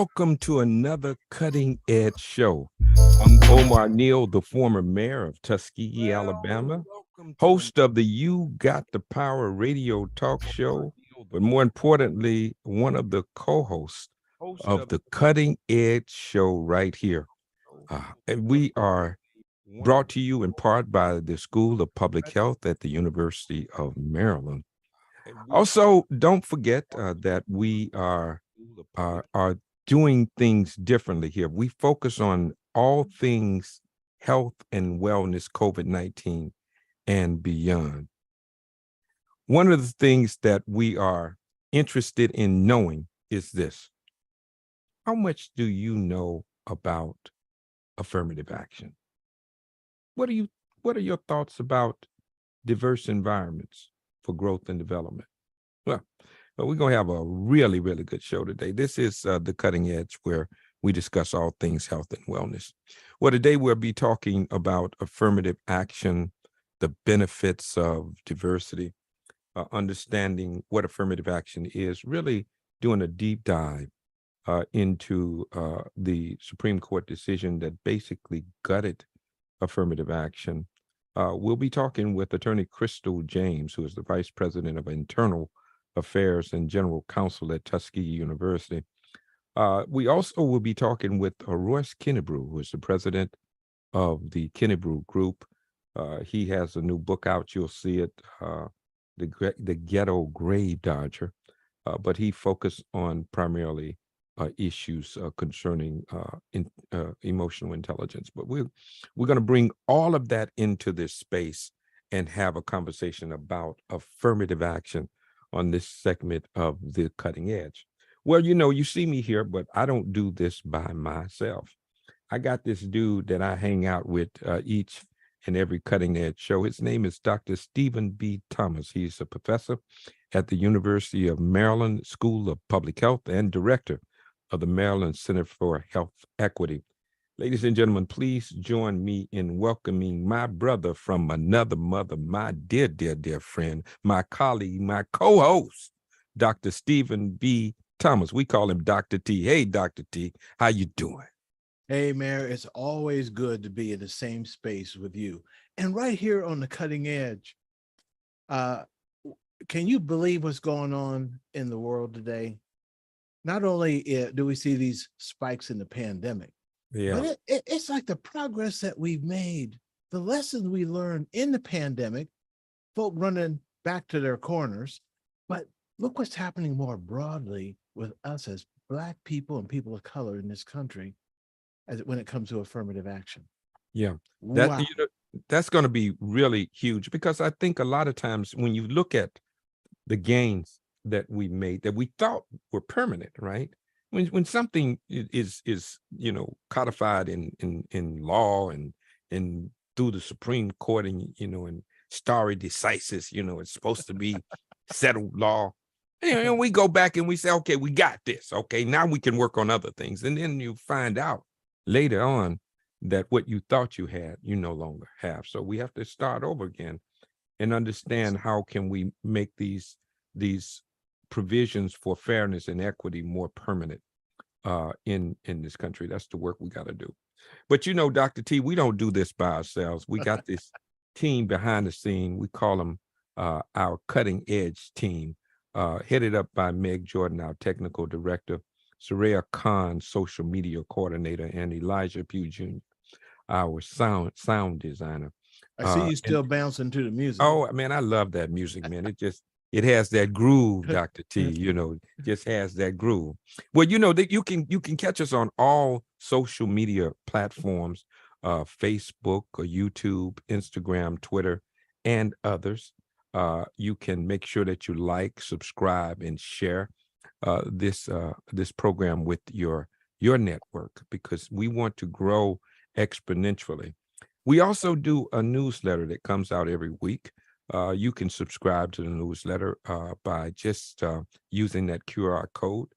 welcome to another Cutting Edge Show. I'm Omar Neal, the former mayor of Tuskegee, Alabama, host of the You Got the Power radio talk show, but more importantly, one of the co-hosts of the Cutting Edge Show right here. And we are brought to you in part by the School of Public Health at the University of Maryland. Also, don't forget that we are doing things differently here. We focus on all things health and wellness, COVID-19 and beyond. One of the things that we are interested in knowing is this: how much do you know about affirmative action? What are your thoughts about diverse environments for growth and development? Well, we're going to have a really, really good show today. This is The Cutting Edge, where we discuss all things health and wellness. Well, today we'll be talking about affirmative action, the benefits of diversity, understanding what affirmative action is, really doing a deep dive into the Supreme Court decision that basically gutted affirmative action. We'll be talking with Attorney Crystal James, who is the Vice President of Internal Affairs and General Counsel at Tuskegee University. We also will be talking with Royce Kennebrew, who is the president of the Kennebrew Group. He has a new book out. You'll see it, The Ghetto Grave Dodger, but he focused on primarily issues concerning emotional intelligence. But we're going to bring all of that into this space and have a conversation about affirmative action on this segment of The Cutting Edge. Well, you see me here, but I don't do this by myself. I got this dude that I hang out with each and every Cutting Edge show. His name is Dr. Stephen B. Thomas. He's a professor at the University of Maryland School of Public Health and director of the Maryland Center for Health Equity. Ladies and gentlemen, please join me in welcoming my brother from another mother, my dear, dear, dear friend, my colleague, my co-host, Dr. Stephen B. Thomas. We call him Dr. T. Hey, Dr. T, how you doing? Hey, Mayor, it's always good to be in the same space with you. And right here on the Cutting Edge, can you believe what's going on in the world today? Not only do we see these spikes in the pandemic, but it's like the progress that we've made, the lessons we learned in the pandemic, folk running back to their corners. But look what's happening more broadly with us as Black people and people of color in this country when it comes to affirmative action. Yeah, Wow. that's going to be really huge, because I think a lot of times when you look at the gains that we made that we thought were permanent, right? When something is codified in law and through the Supreme Court and and stare decisis, it's supposed to be settled law. And we go back and we say, okay, we got this. Okay, now we can work on other things. And then you find out later on that what you thought you had, you no longer have. So we have to start over again and understand how can we make these provisions for fairness and equity more permanent in this country. That's the work we got to do. But Dr. T, we don't do this by ourselves. We got this team behind the scene. We call them our Cutting Edge team, headed up by Meg Jordan, our technical director, Soraya Khan, social media coordinator, and Elijah Pugh Jr., our sound designer. I see you still bouncing to the music. Oh, man, I love that music, man. It has that groove, Dr. T, just has that groove. Well, that you can catch us on all social media platforms, Facebook or YouTube, Instagram, Twitter, and others. You can make sure that you like, subscribe, and share this program with your network, because we want to grow exponentially. We also do a newsletter that comes out every week. You can subscribe to the newsletter by just using that QR code,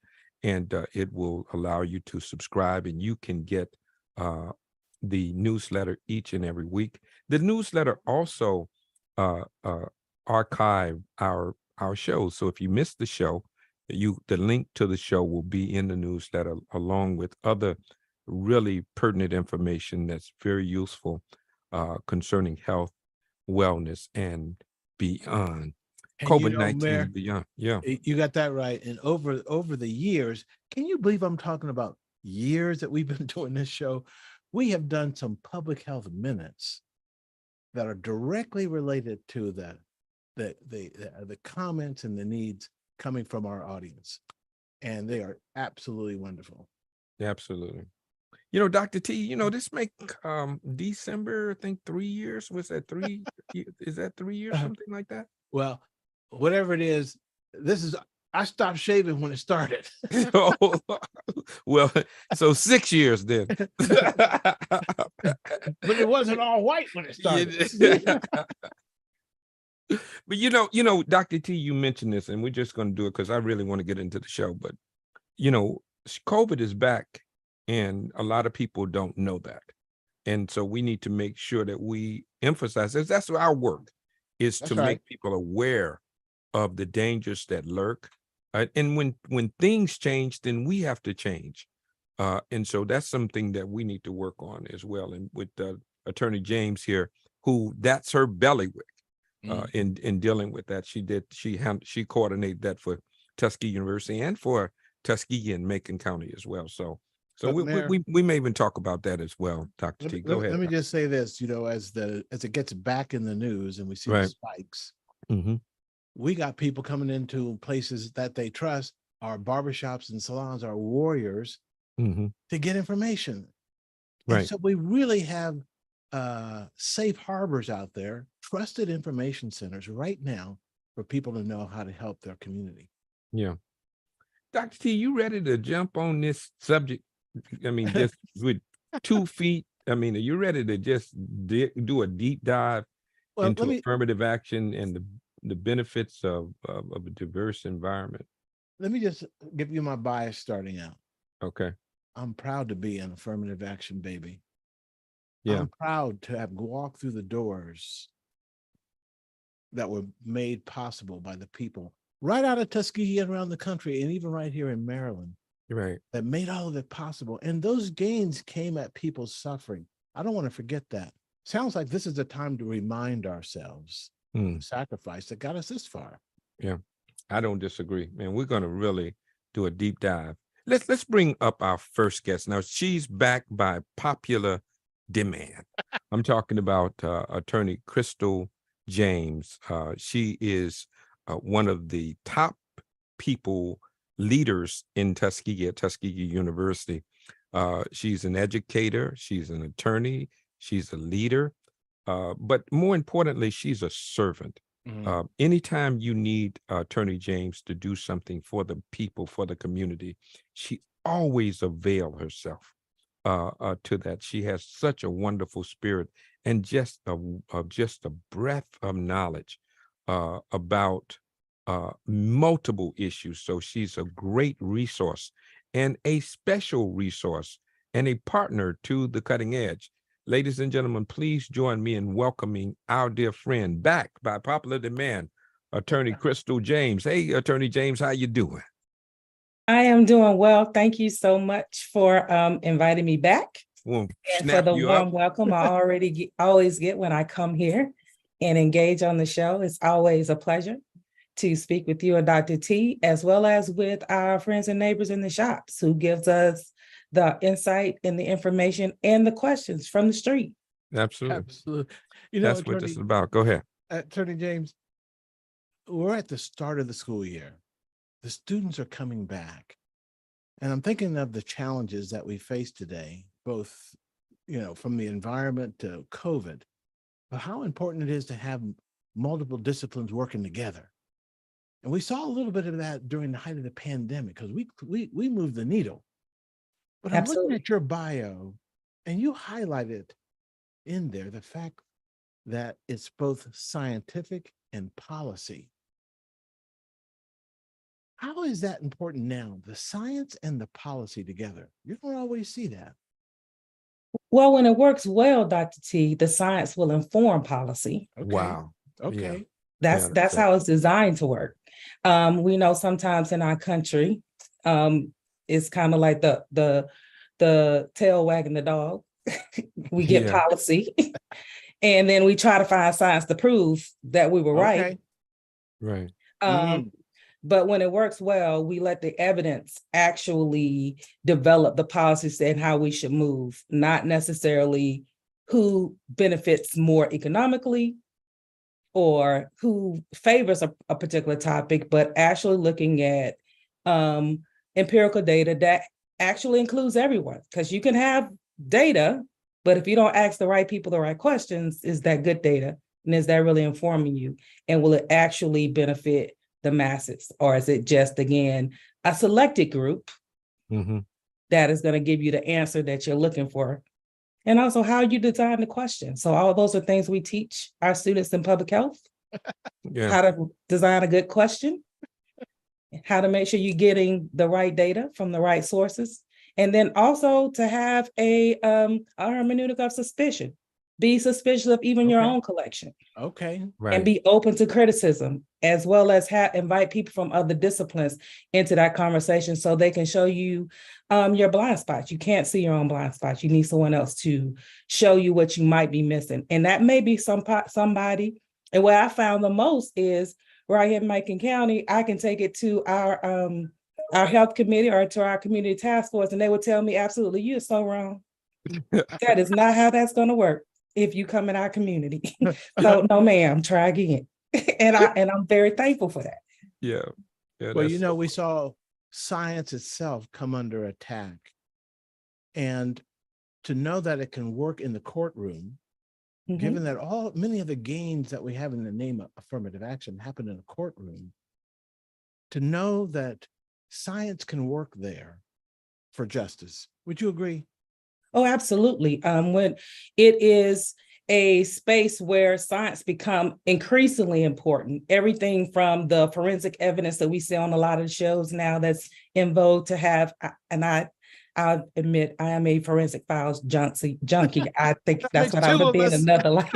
and it will allow you to subscribe, and you can get the newsletter each and every week. The newsletter also archive our shows. So if you missed the show, The link to the show will be in the newsletter, along with other really pertinent information that's very useful concerning health, wellness, and beyond. And COVID-19 Mayor, and beyond. Yeah. you got that right. And over the years, can you believe I'm talking about years that we've been doing this show? We have done some public health minutes that are directly related to the comments and the needs coming from our audience, and they are absolutely wonderful. Absolutely. Dr. T, this make December, I think 3 years. Was that 3? Is that 3 years, something like that? Well, whatever it is, I stopped shaving when it started. Well, so 6 years then. But it wasn't all white when it started. But Dr. T, you mentioned this, and we're just going to do it because I really want to get into the show. But COVID is back, and a lot of people don't know that, and so we need to make sure that we emphasize this. That's our work, is to make people aware of the dangers that lurk, and when things change, then we have to change, and so that's something that we need to work on as well. And with Attorney James here, who that's her bailiwick. In dealing with that, she coordinated that for Tuskegee University and for Tuskegee and Macon County as well. So we may even talk about that as well, Dr. T. Go ahead. Let me just say this, as it gets back in the news and we see the spikes, we got people coming into places that they trust, our barbershops and salons, our warriors, to get information. And so we really have safe harbors out there, trusted information centers right now for people to know how to help their community. Yeah. Dr. T, you ready to jump on this subject? I mean, just with 2 feet. I mean, are you ready to just do a deep dive into affirmative action and the benefits of a diverse environment? Let me just give you my bias starting out. Okay. I'm proud to be an affirmative action baby. Yeah. I'm proud to have walked through the doors that were made possible by the people right out of Tuskegee and around the country, and even right here in Maryland. Right. That made all of it possible. And those gains came at people's suffering. I don't want to forget that. Sounds like this is the time to remind ourselves the sacrifice that got us this far. Yeah, I don't disagree, man. We're going to really do a deep dive. Let's bring up our first guest. Now, she's back by popular demand. I'm talking about Attorney Crystal James. She is one of the top leaders in Tuskegee at Tuskegee University. She's an educator, she's an attorney, she's a leader, but more importantly, she's a servant. Anytime you need Attorney James to do something for the people, for the community, she always avails herself to that. She has such a wonderful spirit and just a breadth of knowledge about multiple issues. So she's a great resource and a special resource and a partner to the Cutting Edge. Ladies and gentlemen, please join me in welcoming our dear friend, back by popular demand, Attorney Crystal James. Hey, Attorney James, how you doing? I am doing well. Thank you so much for inviting me back. Well, and for the warm welcome I always get when I come here and engage on the show. It's always a pleasure to speak with you and Dr. T, as well as with our friends and neighbors in the shops who gives us the insight and the information and the questions from the street. Absolutely. That's what this is about. Go ahead. Attorney James, we're at the start of the school year. The students are coming back. And I'm thinking of the challenges that we face today, both, from the environment to COVID, but how important it is to have multiple disciplines working together. And we saw a little bit of that during the height of the pandemic because we moved the needle. But I'm looking at your bio, and you highlighted in there the fact that it's both scientific and policy. How is that important now, the science and the policy together? You don't always see that. Well, when it works well, Dr. T, the science will inform policy. Okay. Wow. Okay. Yeah. That's how it's designed to work. We know sometimes in our country, it's kind of like the tail wagging the dog. We get policy, and then we try to find science to prove that we were right. Right. But when it works well, we let the evidence actually develop the policies and how we should move, not necessarily who benefits more economically or who favors a particular topic, but actually looking at empirical data that actually includes everyone. Because you can have data, but if you don't ask the right people the right questions, is that good data? And is that really informing you? And will it actually benefit the masses? Or is it just, again, a selected group that is going to give you the answer that you're looking for? And also how you design the question. So all of those are things we teach our students in public health. How to design a good question, how to make sure you're getting the right data from the right sources. And then also to have a hermeneutic of suspicion. Be suspicious of even your own collection. Okay. Right. And be open to criticism, as well as invite people from other disciplines into that conversation so they can show you your blind spots. You can't see your own blind spots. You need someone else to show you what you might be missing. And that may be somebody. And what I found the most is right here in Macon County, I can take it to our health committee or to our community task force, and they would tell me, absolutely, you're so wrong. That is not how that's going to work if you come in our community. So no, ma'am, try again. And I'm very thankful for that. Yeah. Well, you know, we saw science itself come under attack. And to know that it can work in the courtroom, given that many of the gains that we have in the name of affirmative action happen in a courtroom, to know that science can work there for justice. Would you agree? Oh, absolutely. When it is a space where science become increasingly important, everything from the forensic evidence that we see on a lot of the shows now that's in vogue to have, and I'll admit I am a forensic files junkie. I think that's what I would be in another life.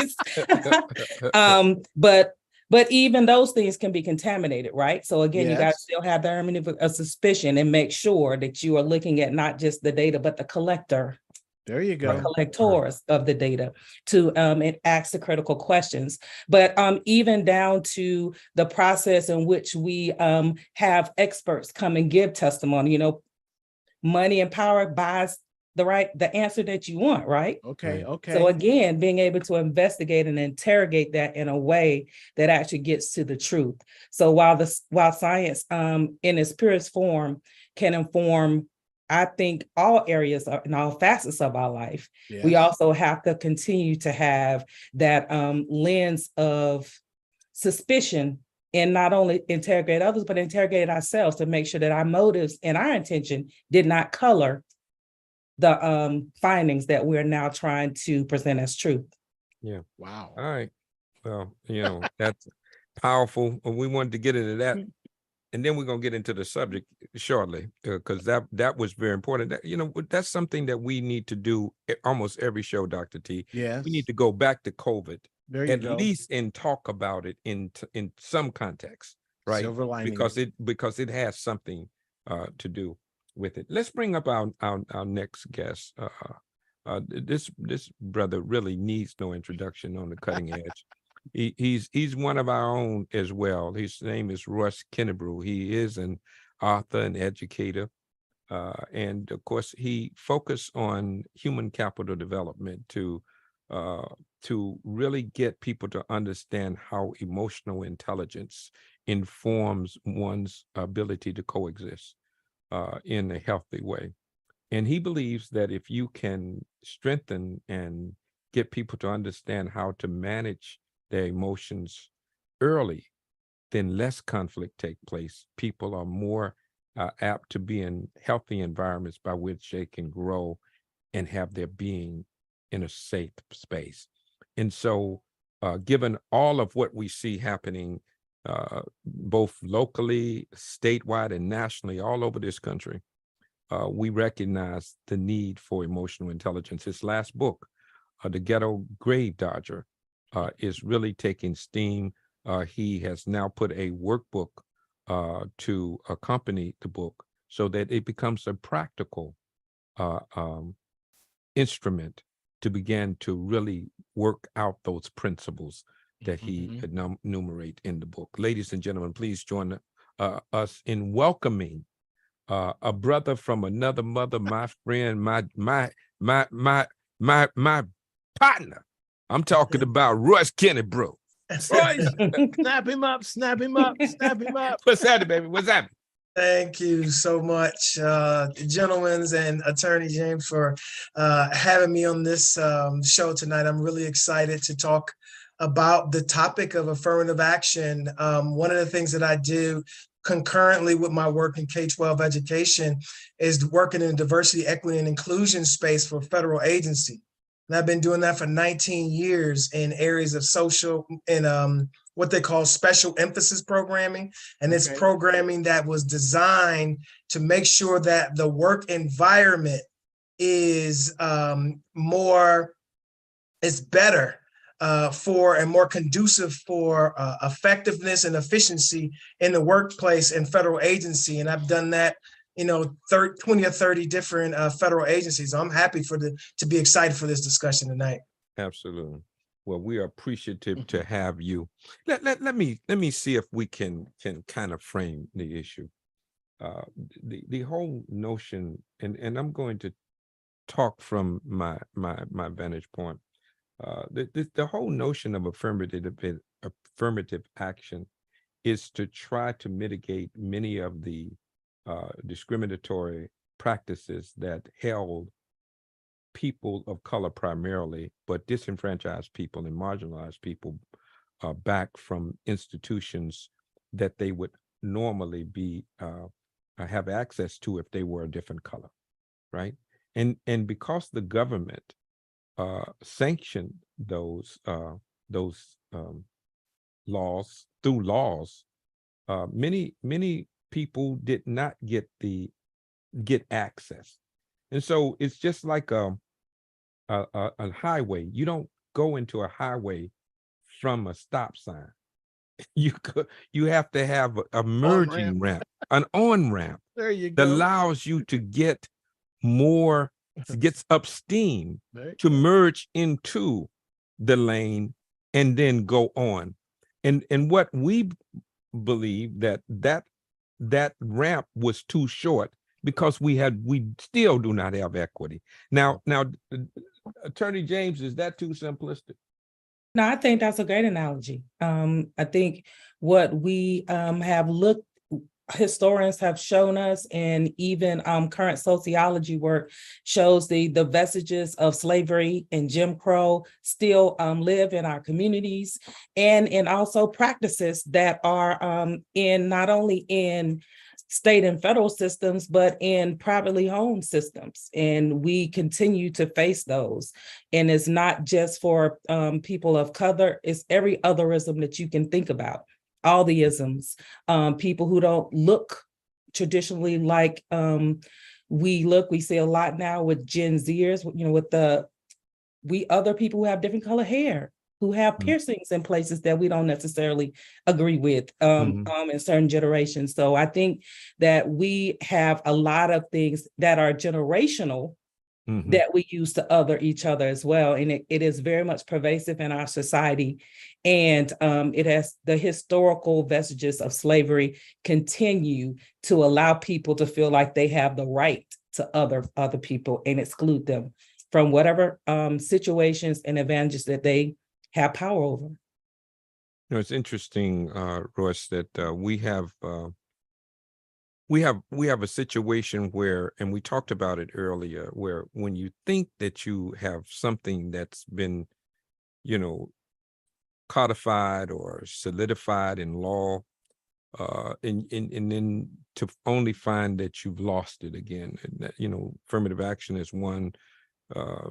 But even those things can be contaminated, right? So again, you got to still have the hermeneutic of suspicion and make sure that you are looking at not just the data, but the collector. There you go. Collectors of the data to and ask the critical questions. But even down to the process in which we have experts come and give testimony, you know, money and power buys the answer that you want, right? Okay. So again, being able to investigate and interrogate that in a way that actually gets to the truth. So while science in its purest form can inform, I think, all areas and all facets of our life, we also have to continue to have that lens of suspicion and not only interrogate others, but interrogate ourselves to make sure that our motives and our intention did not color the findings that we're now trying to present as truth. Yeah. Wow. All right. Well, you know, that's powerful. We wanted to get into that. And then we're going to get into the subject shortly, because that was very important. You know, that's something that we need to do almost every show, Dr. T. Yes. We need to go back to COVID, at least and talk about it in some context, right? Silver lining. Because it has something to do with it. Let's bring up our next guest. This brother really needs no introduction on the cutting edge. He's one of our own as well. His name is Russ Kennebrew. He is an author and educator. And of course, he focused on human capital development to really get people to understand how emotional intelligence informs one's ability to coexist in a healthy way. And he believes that if you can strengthen and get people to understand how to manage their emotions early, then less conflict take place. People are more apt to be in healthy environments by which they can grow and have their being in a safe space. And so given all of what we see happening both locally, statewide, and nationally all over this country, we recognize the need for emotional intelligence. His last book, The Ghetto Grave Dodger, is really taking steam. He has now put a workbook to accompany the book so that it becomes a practical instrument to begin to really work out those principles that he enumerate in the book. Ladies and gentlemen, please join us in welcoming a brother from another mother, my friend, my partner. I'm talking about Royce Kenny, bro. Royce. Snap him up, snap him up, snap him up. What's happening, baby? What's happening? Thank you so much, gentlemen and Attorney James, for having me on this show tonight. I'm really excited to talk about the topic of affirmative action. One of the things that I do concurrently with my work in K-12 education is working in diversity, equity, and inclusion space for a federal agency. And I've been doing that for 19 years in areas of social and what they call special emphasis programming. And it's programming that was designed to make sure that the work environment is better for and more conducive for effectiveness and efficiency in the workplace and federal agency. And I've done that, 20 or 30 different federal agencies. So I'm happy to be excited for this discussion tonight. Absolutely. Well, we are appreciative to have you. Let me see if we can kind of frame the issue. The whole notion, and I'm going to talk from my vantage point. The whole notion of affirmative action is to try to mitigate many of the discriminatory practices that held people of color primarily, but disenfranchised people and marginalized people back from institutions that they would normally be have access to if they were a different color, right? And because the government sanctioned those laws through laws, many people did not get access, and so it's just like a highway. You don't go into a highway from a stop sign. You have to have a merging ramp, an on ramp. There you that go. allows you to get more, gets up steam to merge into the lane and then go on. And what we believe that ramp was too short because we still do not have equity. Now, Attorney James, is that too simplistic? No, I think that's a great analogy. I think what we have looked, historians have shown us, and even current sociology work shows the vestiges of slavery and Jim Crow still live in our communities, and also practices that are in not only in state and federal systems, but in privately owned systems. And we continue to face those. And it's not just for people of color, it's every otherism that you can think about. All the isms, people who don't look traditionally like we look. We see a lot now with Gen Zers, with other people who have different color hair, who have piercings in places that we don't necessarily agree with in certain generations. So I think that we have a lot of things that are generational that we use to other each other as well. And it is very much pervasive in our society. And it has the historical vestiges of slavery continue to allow people to feel like they have the right to other people and exclude them from whatever situations and advantages that they have power over. It's interesting, Royce, that we have a situation where, and we talked about it earlier, where when you think that you have something that's been, codified or solidified in law, and then to only find that you've lost it again. And that, affirmative action is one.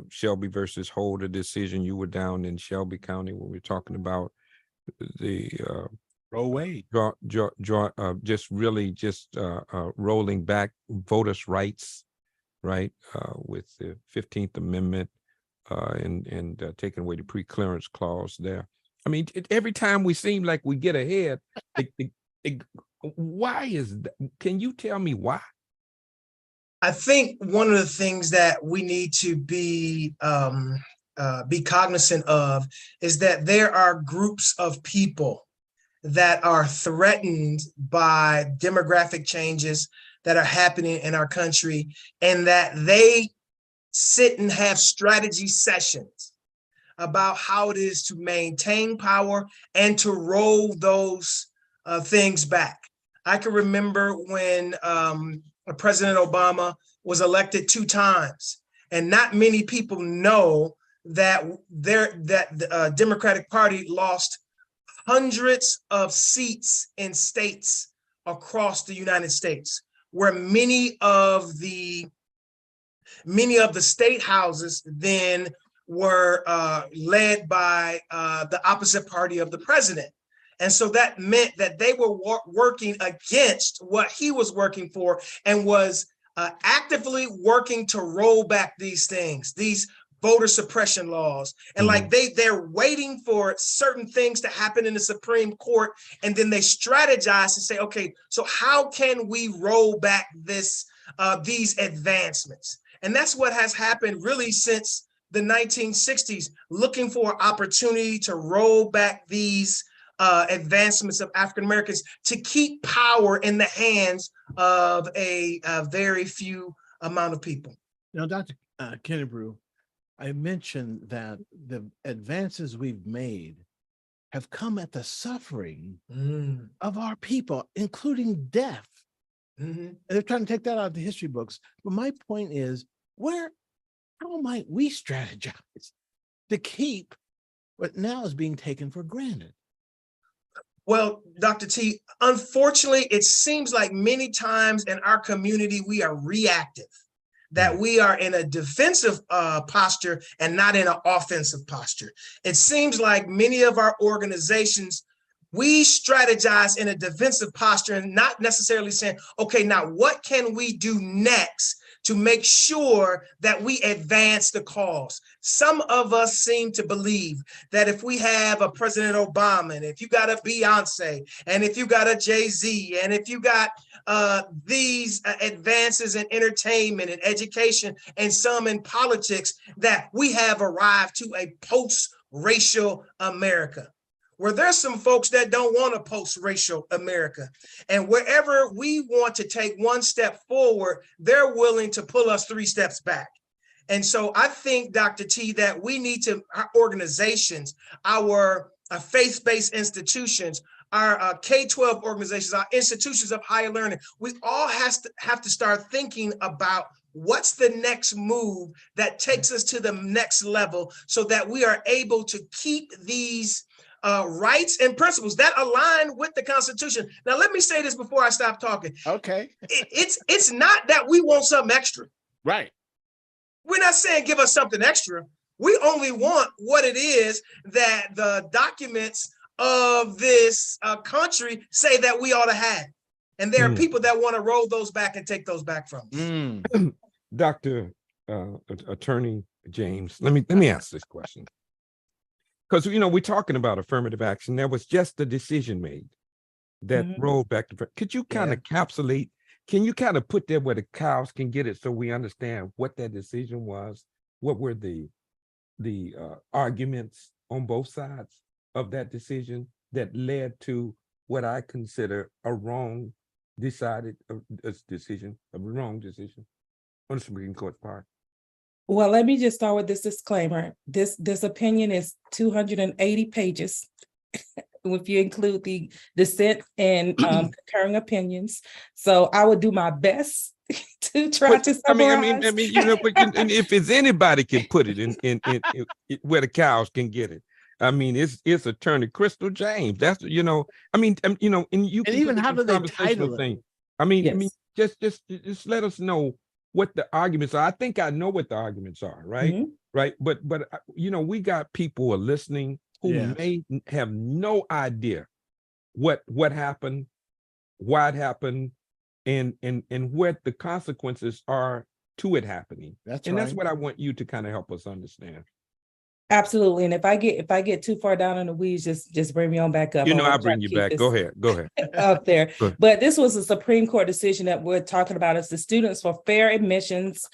Shelby versus Holder decision. You were down in Shelby County when we were talking about the Roe Wade. Just rolling back voters' rights, right? With the 15th Amendment and taking away the pre-clearance clause there. I mean, every time we seem like we get ahead, Why is that? Can you tell me why? I think one of the things that we need to be cognizant of is that there are groups of people that are threatened by demographic changes that are happening in our country, and that they sit and have strategy sessions about how it is to maintain power and to roll those things back. I can remember when President Obama was elected 2 times, and not many people know that the Democratic Party lost hundreds of seats in states across the United States, where many of the state houses then were led by the opposite party of the president. And so that meant that they were working against what he was working for, and was actively working to roll back these things, these voter suppression laws. And like they're waiting for certain things to happen in the Supreme Court, and then they strategize to say, okay, so how can we roll back these advancements? And that's what has happened really since the 1960s, looking for opportunity to roll back these advancements of African Americans to keep power in the hands of a very few amount of people. Now, Dr. Kennebrew, I mentioned that the advances we've made have come at the suffering of our people, including death. And they're trying to take that out of the history books. But my point is, how might we strategize to keep what now is being taken for granted? Well, Dr. T, unfortunately, it seems like many times in our community, we are reactive, that we are in a defensive posture and not in an offensive posture. It seems like many of our organizations, we strategize in a defensive posture and not necessarily saying, okay, now what can we do next to make sure that we advance the cause? Some of us seem to believe that if we have a President Obama, and if you got a Beyonce, and if you got a Jay-Z, and if you got these advances in entertainment and education, and some in politics, that we have arrived to a post-racial America, where there's some folks that don't want a post-racial America. And wherever we want to take one step forward, they're willing to pull us 3 steps back. And so I think, Dr. T, that we need to, our organizations, our faith-based institutions, our K-12 organizations, our institutions of higher learning, we all have to start thinking about what's the next move that takes us to the next level, so that we are able to keep these rights and principles that align with the Constitution. Now, let me say this before I stop talking. Okay. It's not that we want something extra. Right. We're not saying give us something extra. We only want what it is that the documents of this country say that we ought to have. And there are people that want to roll those back and take those back from us. Dr. Attorney James, let me ask this question. Because, we're talking about affirmative action. There was just a decision made that rolled back to, could you kind of encapsulate, can you kind of put that where the cows can get it, so we understand what that decision was? What were the arguments on both sides of that decision that led to what I consider a wrong decision on the Supreme Court's part? Well, let me just start with this disclaimer. This opinion is 280 pages, if you include the dissent and concurring opinions. So I would do my best to try to summarize. I mean, and if it's anybody can put it in where the cows can get it. I mean, it's Attorney Crystal James. That's and you can even how do they title it? I mean, just let us know what the arguments are. I think I know what the arguments are, right? Right. But we got people who are listening who may have no idea what happened, why it happened, and what the consequences are to it happening. That's what I want you to kind of help us understand. Absolutely. And if I get too far down in the weeds, just bring me on back up. I'll bring you back. Go ahead. Up there. Go ahead. But this was a Supreme Court decision that we're talking about. It's the Students for Fair Admissions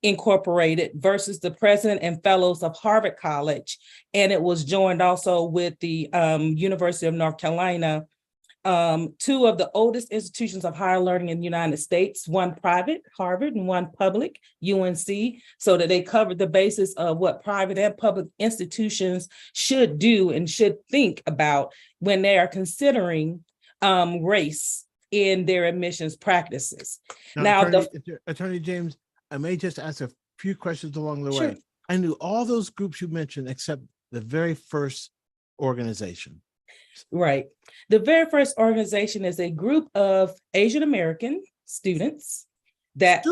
Incorporated versus the President and Fellows of Harvard College. And it was joined also with the University of North Carolina, two of the oldest institutions of higher learning in the United States, one private, Harvard, and one public, UNC, so that they covered the basis of what private and public institutions should do and should think about when they are considering race in their admissions practices. Now, Attorney James, I may just ask a few questions along the way. I knew all those groups you mentioned except the very first organization. Right. The very first organization is a group of Asian American students that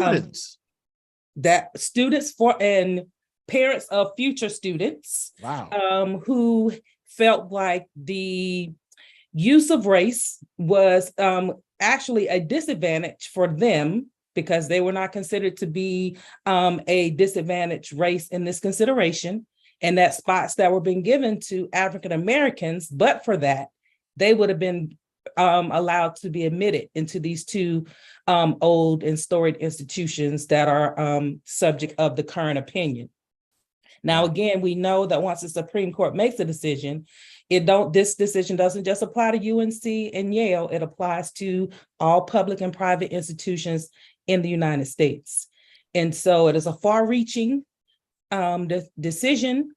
students for and parents of future students. Wow. Who felt like the use of race was actually a disadvantage for them because they were not considered to be a disadvantaged race in this consideration. And that spots that were being given to African Americans, but for that, they would have been allowed to be admitted into these two old and storied institutions that are subject of the current opinion. Now, again, we know that once the Supreme Court makes a decision, this decision doesn't just apply to UNC and Yale, it applies to all public and private institutions in the United States. And so it is a far-reaching decision,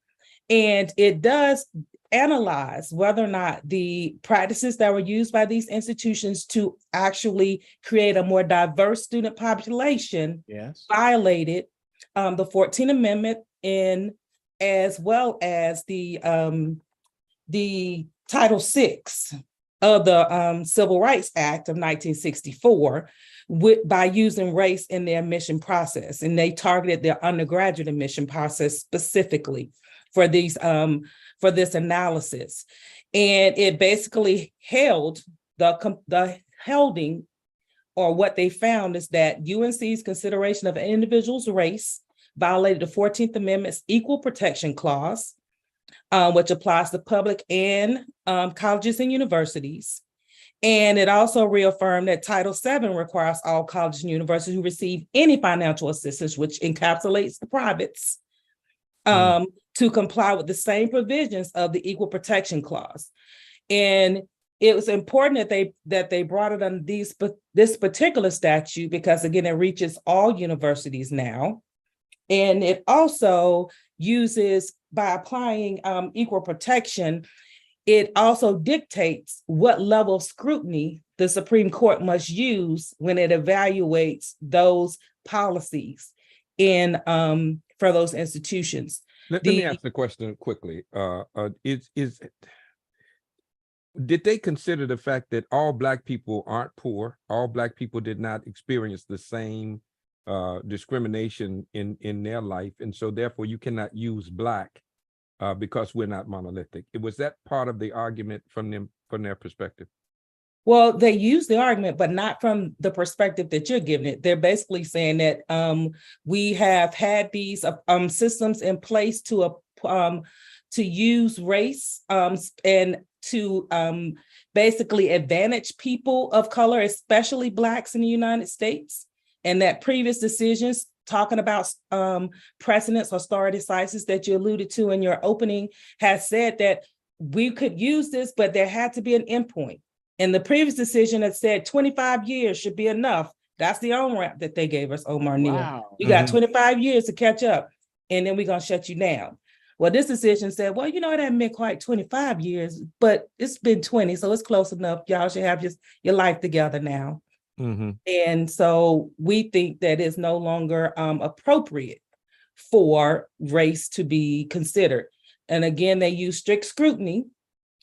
and it does analyze whether or not the practices that were used by these institutions to actually create a more diverse student population violated the 14th Amendment in as well as the Title VI of the Civil Rights Act of 1964 by using race in their admission process. And they targeted their undergraduate admission process specifically for these for this analysis. And it basically held the holding, or what they found is that UNC's consideration of an individual's race violated the 14th Amendment's Equal Protection Clause, which applies to public and colleges and universities. And it also reaffirmed that Title VII requires all colleges and universities who receive any financial assistance, which encapsulates the privates, to comply with the same provisions of the Equal Protection Clause. And it was important that they brought it on this particular statute because, again, it reaches all universities now. And it also uses, by applying equal protection, it also dictates what level of scrutiny the Supreme Court must use when it evaluates those policies for those institutions. Let me ask the question quickly. Did they consider the fact that all Black people aren't poor? All Black people did not experience the same discrimination in their life, and so therefore you cannot use Black because we're not monolithic. Was that part of the argument from their perspective? Well, they use the argument, but not from the perspective that you're giving it. They're basically saying that we have had these systems in place to use race and to basically advantage people of color, especially Blacks in the United States, and that previous decisions talking about precedents or stare decisis that you alluded to in your opening has said that we could use this, but there had to be an endpoint. And the previous decision that said 25 years should be enough. That's the on-ramp that they gave us, Omar Neal. Wow. You got 25 years to catch up, and then we're going to shut you down. Well, this decision said, well, it hasn't been quite 25 years, but it's been 20, so it's close enough. Y'all should have just your life together now. Mm-hmm. And so we think that it's no longer appropriate for race to be considered. And again, they use strict scrutiny,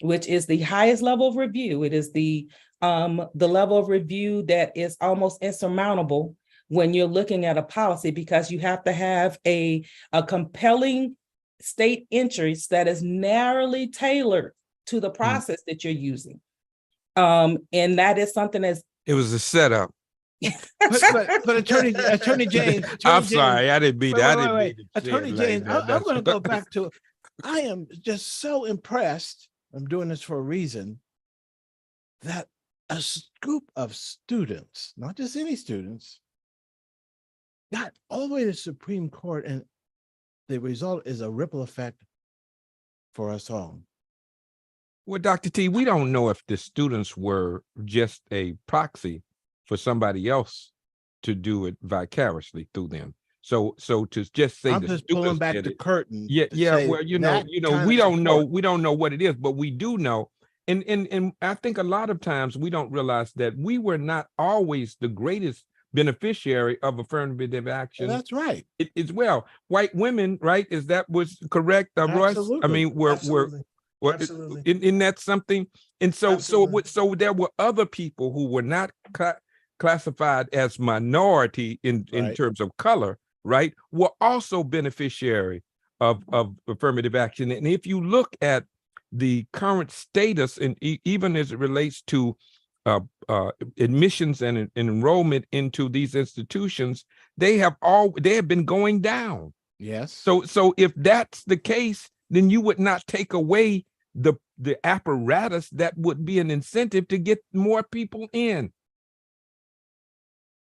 which is the highest level of review. It is the level of review that is almost insurmountable when you're looking at a policy, because you have to have a compelling state interest that is narrowly tailored to the process that you're using. And that is something that's... It was a setup. but Attorney James. I'm sorry, I didn't mean that. Attorney James, I'm going to go back to I am just so impressed. I'm doing this for a reason that a group of students, not just any students, got all the way to the Supreme Court, and the result is a ripple effect for us all. Well, Dr. T, we don't know if the students were just a proxy for somebody else to do it vicariously through them. So to just say I'm the just pulling students back did the it, curtain. yeah, to yeah. say Well, that kind we of don't know, support. we don't know what it is, but we do know. And I think a lot of times we don't realize that we were not always the greatest beneficiary of affirmative action. That's right. As well. White women, right? Is that was correct, Royce? I Absolutely. mean, we're Absolutely. well, Absolutely. in that something, and so Absolutely. so there were other people who were not classified as minority in Right. terms of color, right? Were also beneficiary of affirmative action. And if you look at the current status, and even as it relates to admissions and enrollment into these institutions, they have been going down. Yes. So if that's the case, then you would not take away the apparatus that would be an incentive to get more people in.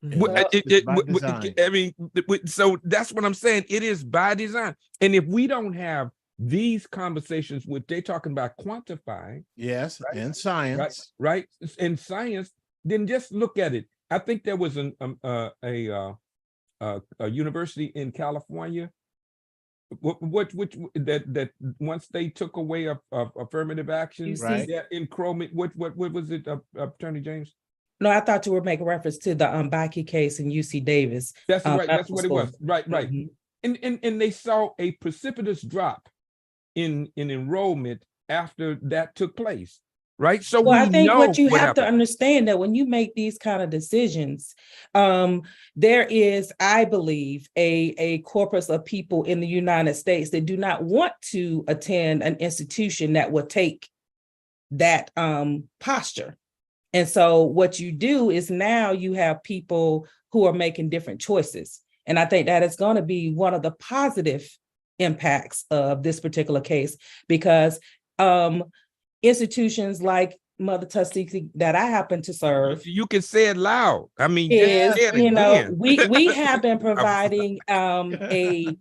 Well, it's by design. I mean, so that's what I'm saying. It is by design. And if we don't have these conversations, which they're talking about quantifying, Yes, right? and science. Right? In science, then just look at it. I think there was a university in California which that once they took away affirmative action, Right. yeah, enrollment. What was it, Attorney James? No, I thought you were making reference to the Baki case in UC Davis. That's right. That's what it was. Right. Mhm. And they saw a precipitous drop in enrollment after that took place. Right. So Well, I we think know what you have happened. to understand that when you make these kind of decisions, there is, I believe, a corpus of people in the United States that do not want to attend an institution that will take that posture. And so what you do is now you have people who are making different choices. And I think that is going to be one of the positive impacts of this particular case, because institutions like Mother Tuskegee that I happen to serve, You can say it loud. I mean, is, just say it you know, again. we have been providing a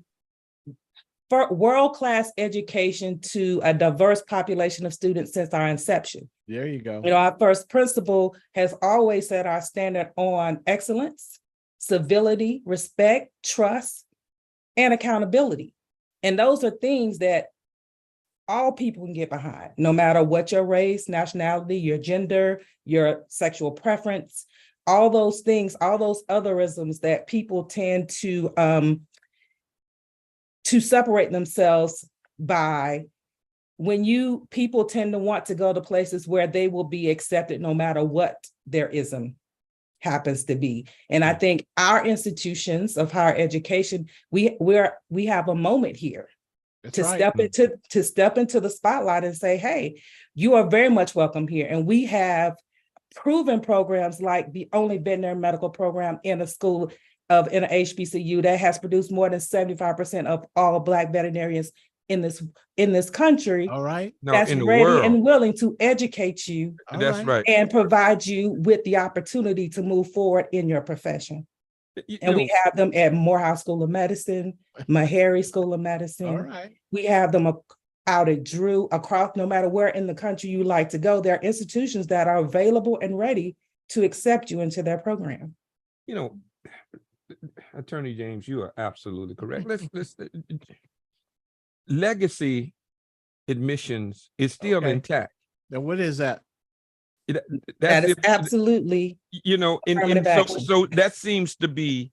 world-class education to a diverse population of students since our inception. There you go. You know, our first principle has always set our standard on excellence, civility, respect, trust, and accountability. And those are things that all people can get behind, no matter what your race, nationality, your gender, your sexual preference, all those things, all those otherisms that people tend to separate themselves by. When people tend to want to go to places where they will be accepted no matter what their ism happens to be. And I think our institutions of higher education, we have a moment here to step into the spotlight and say, hey, you are very much welcome here. And we have proven programs like the only veterinary medical program in a school in an HBCU that has produced more than 75% of all Black veterinarians in this country. All right. That's ready and willing to educate you. That's right. And provide you with the opportunity to move forward in your profession. And we have them at Morehouse School of Medicine, Meharry School of Medicine. All right. We have them out at Drew, across, no matter where in the country you like to go. There are institutions that are available and ready to accept you into their program. You know, Attorney James, you are absolutely correct. Let's legacy admissions is still intact. Now, what is that? That is absolutely, you know, so that seems to be,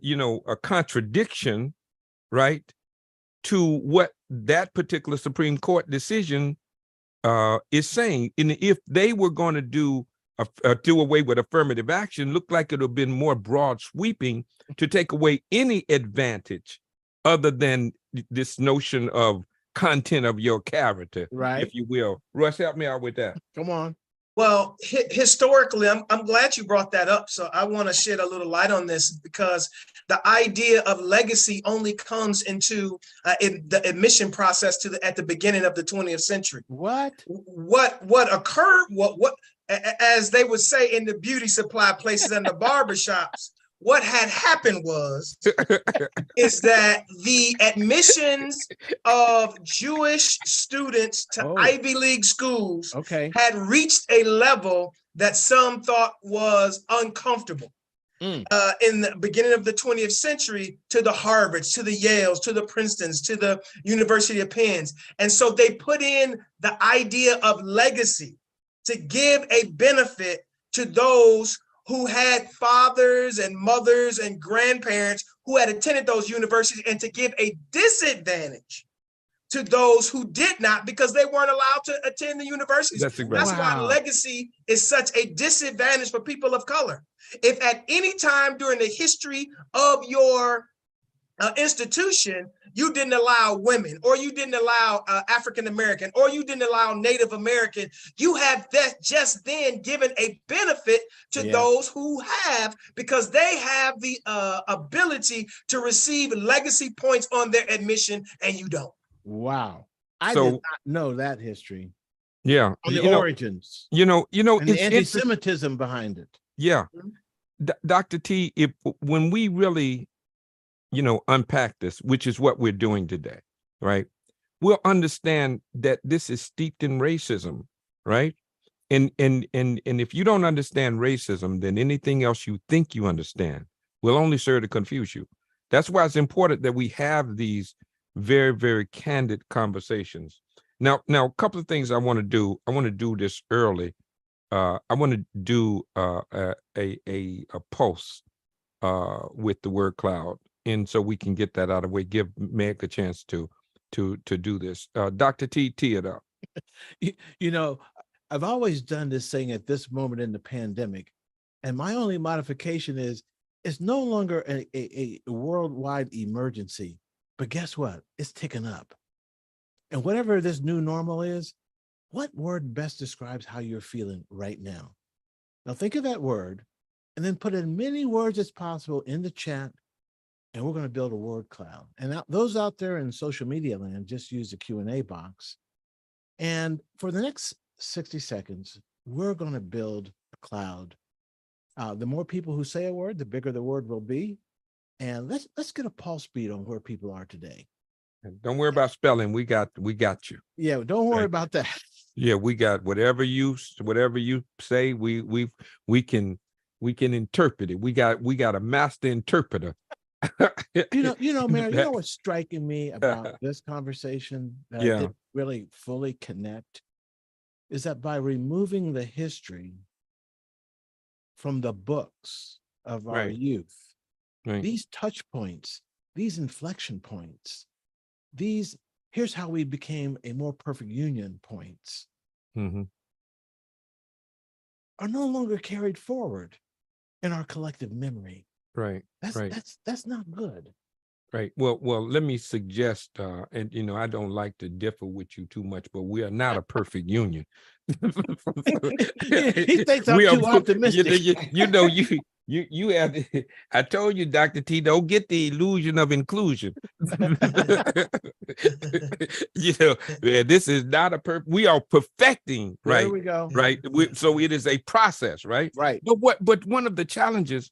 you know, a contradiction, right, to what that particular Supreme Court decision is saying. And if they were going to do away with affirmative action, looked like it would have been more broad sweeping to take away any advantage other than this notion of content of your character, right? If you will. Russ, help me out with that. Come on. Well, historically, I'm glad you brought that up. So I want to shed a little light on this because the idea of legacy only comes into in the admission process at the beginning of the 20th century. What occurred? As they would say in the beauty supply places and the barbershops, what had happened is that the admissions of Jewish students to Ivy League schools had reached a level that some thought was uncomfortable. In the beginning of the 20th century, to the Harvards, to the Yales, to the Princetons, to the University of Penns. And so they put in the idea of legacy to give a benefit to those who had fathers and mothers and grandparents who had attended those universities, and to give a disadvantage to those who did not, because they weren't allowed to attend the universities. That's why legacy is such a disadvantage for people of color. If at any time during the history of your institution, you didn't allow women, or you didn't allow African American, or you didn't allow Native American, you have that just then given a benefit to those who have, because they have the ability to receive legacy points on their admission, and you don't. Wow. I did not know that history. Yeah. On the origins. And the anti-Semitism behind it. Yeah. Dr. T, when we really unpack this, which is what we're doing today, right? We'll understand that this is steeped in racism, right? And if you don't understand racism, then anything else you think you understand will only serve to confuse you. That's why it's important that we have these very, very candid conversations. Now, a couple of things I want to do. I want to do this early. I want to do a post with the word cloud, and so we can get that out of the way. Give Meg a chance to do this. Dr. T, tee it up. I've always done this thing at this moment in the pandemic, and my only modification is it's no longer a worldwide emergency. But guess what? It's ticking up. And whatever this new normal is, what word best describes how you're feeling right now? Now think of that word and then put as many words as possible in the chat, and we're going to build a word cloud. And those out there in social media land, just use the Q&A box. And for the next 60 seconds, we're going to build a cloud. The more people who say a word, the bigger the word will be. And let's get a pulse beat on where people are today. Don't worry about spelling. We got you. Yeah, don't worry about that. Yeah, we got whatever you say. We can interpret it. We got a master interpreter. Mary, you know what's striking me about this conversation that I didn't really fully connect is that by removing the history from the books of our youth, these touch points, these inflection points, here's how we became a more perfect union points, are no longer carried forward in our collective memory. Right. That's not good. Right. Well, let me suggest, and I don't like to differ with you too much, but we are not a perfect union. He thinks I'm too optimistic. You have. I told you, Dr. T, don't get the illusion of inclusion. This is not a perfect. We are perfecting. Right. There we go. Right. So it is a process. Right. Right. But one of the challenges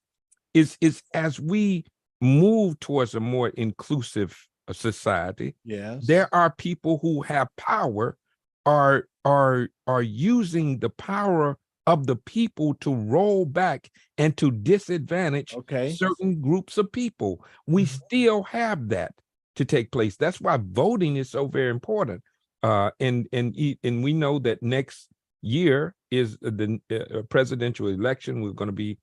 is as we move towards a more inclusive society, there are people who have power, are using the power of the people to roll back and to disadvantage certain groups of people. We still have that to take place. That's why voting is so very important. And we know that next year is the presidential election. We're going to be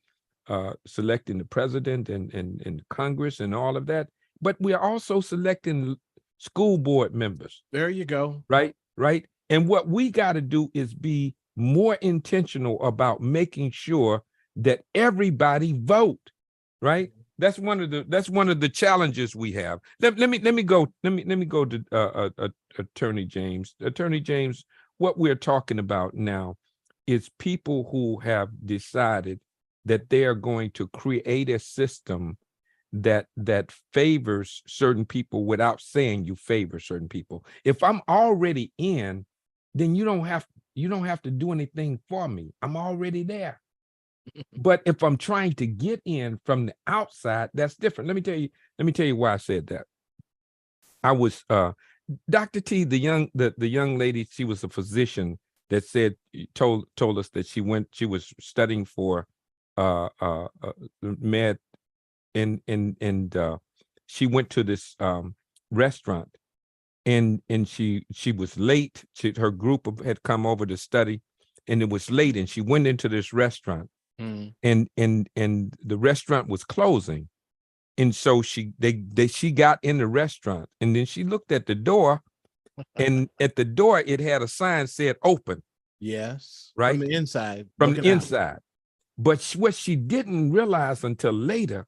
selecting the president and Congress and all of that, but we are also selecting school board members. There you go. Right. And what we got to do is be more intentional about making sure that everybody vote. Right. That's one of the challenges we have. Let me go to Attorney James. Attorney James, what we're talking about now is people who have decided that they are going to create a system that favors certain people without saying you favor certain people. If I'm already in, then you don't have to do anything for me. I'm already there. But if I'm trying to get in from the outside, that's different. Let me tell you why I said that. I was Dr. T, the young lady, she was a physician that told us that she was studying for med, and she went to this restaurant, and she was late. Her group had come over to study, and it was late, and she went into this restaurant, and the restaurant was closing. And so she got in the restaurant, and then she looked at the door, and at the door it had a sign said open. Yes. Right? From the inside. From the inside. But what she didn't realize until later,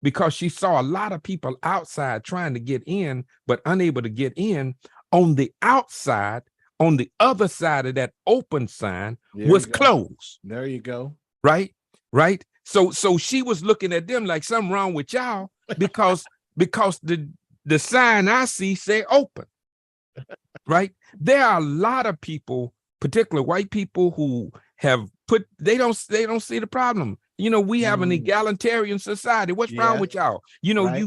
because she saw a lot of people outside trying to get in, but unable to get in, on the outside, on the other side of that open sign was closed. There you go. Right? Right? So she was looking at them like something wrong with y'all because the sign I see say open. Right? There are a lot of people, particularly white people, who have they don't see the problem. We have an egalitarian society. What's wrong with y'all? Right.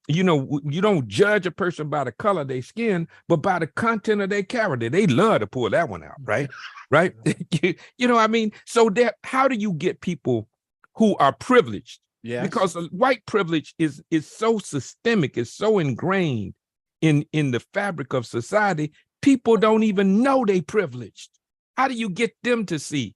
You don't judge a person by the color of their skin, but by the content of their character. They love to pull that one out, right? Right? What I mean? So how do you get people who are privileged? Yes. Because white privilege is so systemic, it's so ingrained in the fabric of society, people don't even know they privileged. How do you get them to see?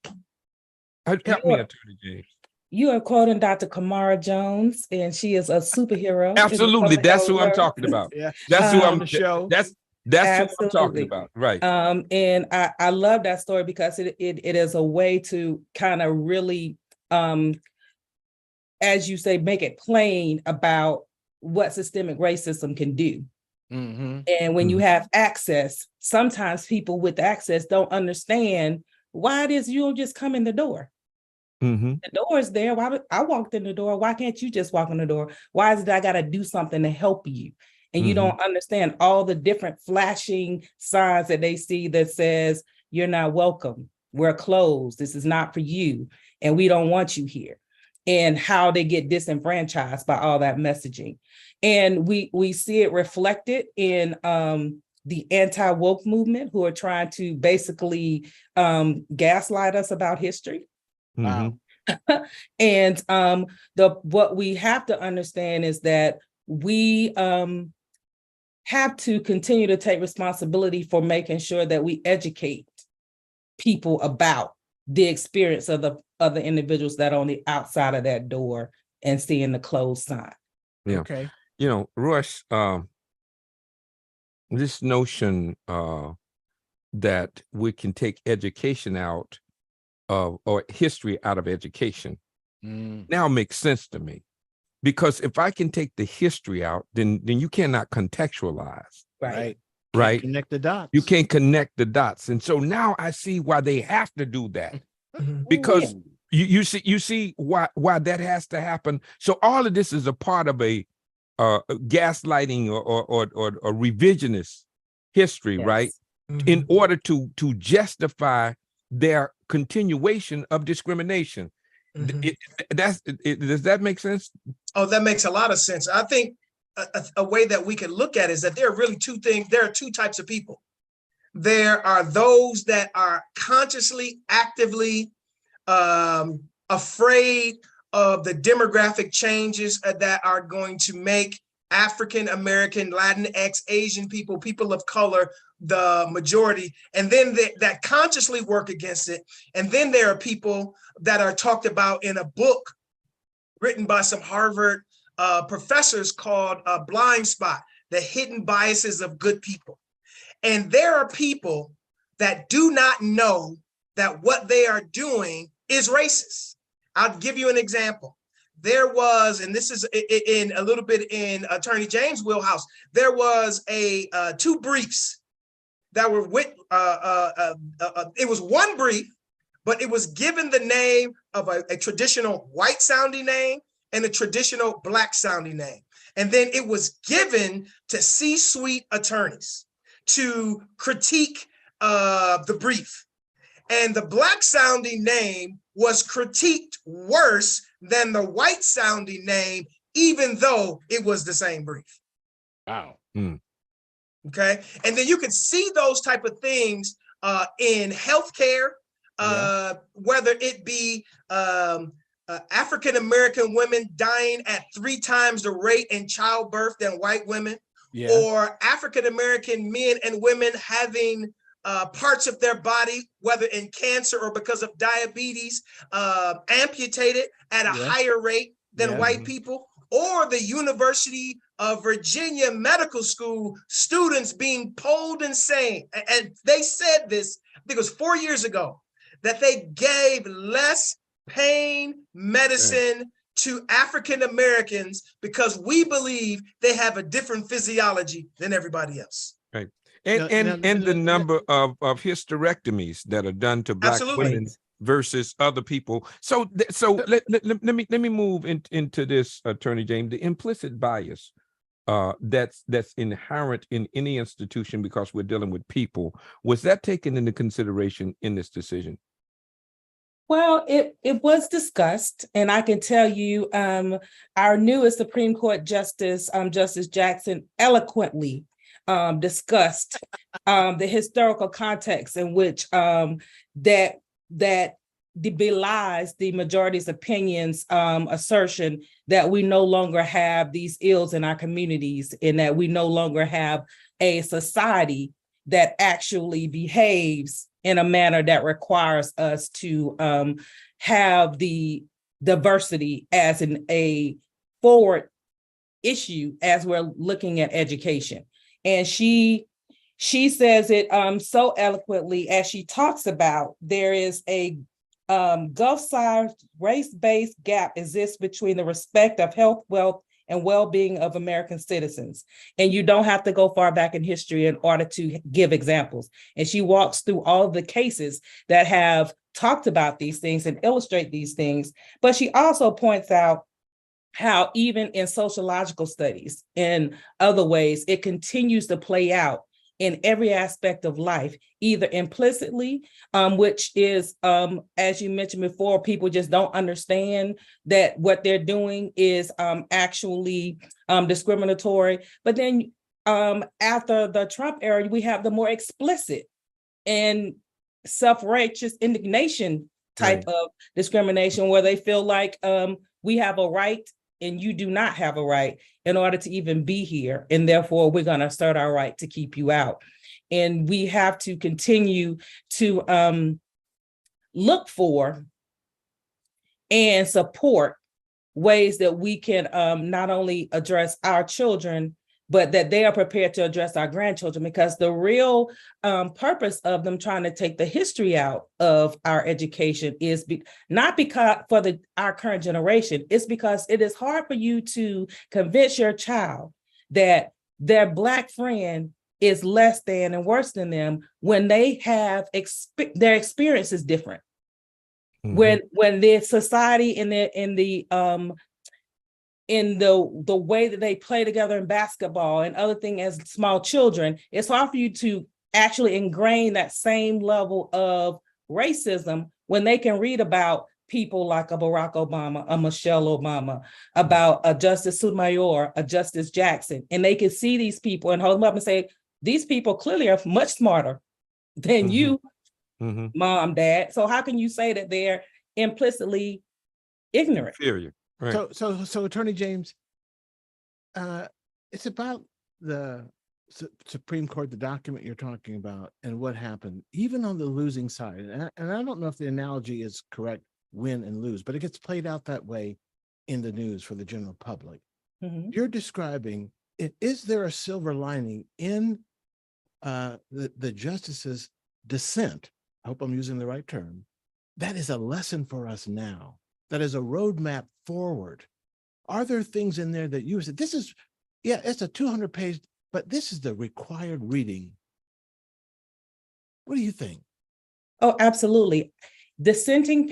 Help me, Attorney James. You are quoting Dr. Kamara Jones, and she is a superhero. Absolutely, that's who I'm talking about. Yeah, that's who I'm. the show. That's who I'm talking about, right? And I love that story because it is a way to kind of really, as you say, make it plain about what systemic racism can do. Mm-hmm. And when you have access, sometimes people with access don't understand why it is you don't just come in the door. Mm-hmm. The door is there. Why I walked in the door? Why can't you just walk in the door? Why is it I got to do something to help you? And you don't understand all the different flashing signs that they see that says you're not welcome. We're closed. This is not for you, and we don't want you here. And how they get disenfranchised by all that messaging. And we see it reflected in the anti-woke movement, who are trying to basically gaslight us about history. Wow. And what we have to understand is that we have to continue to take responsibility for making sure that we educate people about the experience of the other individuals that are on the outside of that door and seeing the closed sign. Yeah. Okay. Rush, this notion that we can take education out of, or history out of education, now makes sense to me. Because if I can take the history out, then you cannot contextualize. Right. Right. Connect the dots. You can't connect the dots. And so now I see why they have to do that. Because you see why that has to happen. So all of this is a part of a gaslighting or revisionist history, right? In order to justify their continuation of discrimination. Does that make sense? Oh, that makes a lot of sense. I think a way that we could look at it is that there are really two things. There are two types of people. There are those that are consciously, actively afraid of the demographic changes that are going to make African American, Latinx, Asian people, people of color, the majority, and then that consciously work against it. And then there are people that are talked about in a book written by some Harvard professors called Blind Spot, The Hidden Biases of Good People. And there are people that do not know that what they are doing is racist. I'll give you an example. There was, and this is in a little bit in Attorney James' wheelhouse, there was two briefs that were with, it was one brief but it was given the name of a traditional white sounding name and a traditional black sounding name. And then it was given to C-suite attorneys to critique the brief. And the black sounding name was critiqued worse than the white sounding name, even though it was the same brief. Wow. Okay. And then you can see those type of things in healthcare, whether it be African-American women dying at 3 times the rate in childbirth than white women, or African-American men and women having parts of their body, whether in cancer or because of diabetes, amputated at a higher rate than white people, or the University of Virginia Medical School students being polled and saying, and they said this, I think it was 4 years ago, that they gave less pain medicine to African Americans because we believe they have a different physiology than everybody else. Right. And the number of hysterectomies that are done to Black women versus other people. So let me move into this, Attorney James. The implicit bias that's inherent in any institution because we're dealing with people, was that taken into consideration in this decision? Well, it was discussed, and I can tell you our newest Supreme Court Justice, Justice Jackson, eloquently discussed the historical context in which that belies the majority's opinions assertion that we no longer have these ills in our communities, and that we no longer have a society that actually behaves in a manner that requires us to have the diversity as a forward issue as we're looking at education. And she says it so eloquently as she talks about there is a Gulf-sized race-based gap exists between the respect of health, wealth, and well-being of American citizens. And you don't have to go far back in history in order to give examples. And she walks through all of the cases that have talked about these things and illustrate these things. But she also points out how even in sociological studies and other ways, it continues to play out in every aspect of life, either implicitly, which is, as you mentioned before, people just don't understand that what they're doing is actually discriminatory. But then after the Trump era, we have the more explicit and self-righteous indignation type of discrimination, where they feel like we have a right and you do not have a right in order to even be here. And therefore, we're going to assert our right to keep you out. And we have to continue to look for and support ways that we can not only address our children, but that they are prepared to address our grandchildren, because the real purpose of them trying to take the history out of our education is not because for our current generation, it's because it is hard for you to convince your child that their Black friend is less than and worse than them when they have their experience is different. Mm-hmm. When their society and in the way that they play together in basketball and other things as small children, it's hard for you to actually ingrain that same level of racism when they can read about people like a Barack Obama, a Michelle Obama, about a Justice Sotomayor, a Justice Jackson, and they can see these people and hold them up and say, these people clearly are much smarter than you, mom, dad. So how can you say that they're implicitly ignorant? Inferior. Right. So Attorney James, it's about the Supreme Court, the document you're talking about, and what happened, even on the losing side. And I don't know if the analogy is correct, win and lose, but it gets played out that way in the news for the general public. Mm-hmm. You're describing, is there a silver lining in the justice's dissent? I hope I'm using the right term. That is a lesson for us now. That is a roadmap forward. Are there things in there that you said, this is, it's a 200-page, but this is the required reading? What do you think? Oh, absolutely. dissenting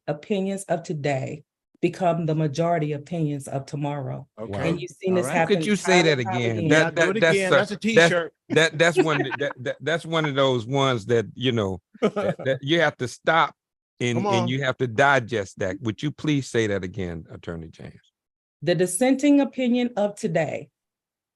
opinions of today become the majority opinions of tomorrow. Okay. And you've seen All this right. happen. Could you say time that and time again? Yeah, do it again. That's a t-shirt. That's one that's one of those ones that that you have to stop Come on. and you have to digest that. Would you please say that again, Attorney James? The dissenting opinion of today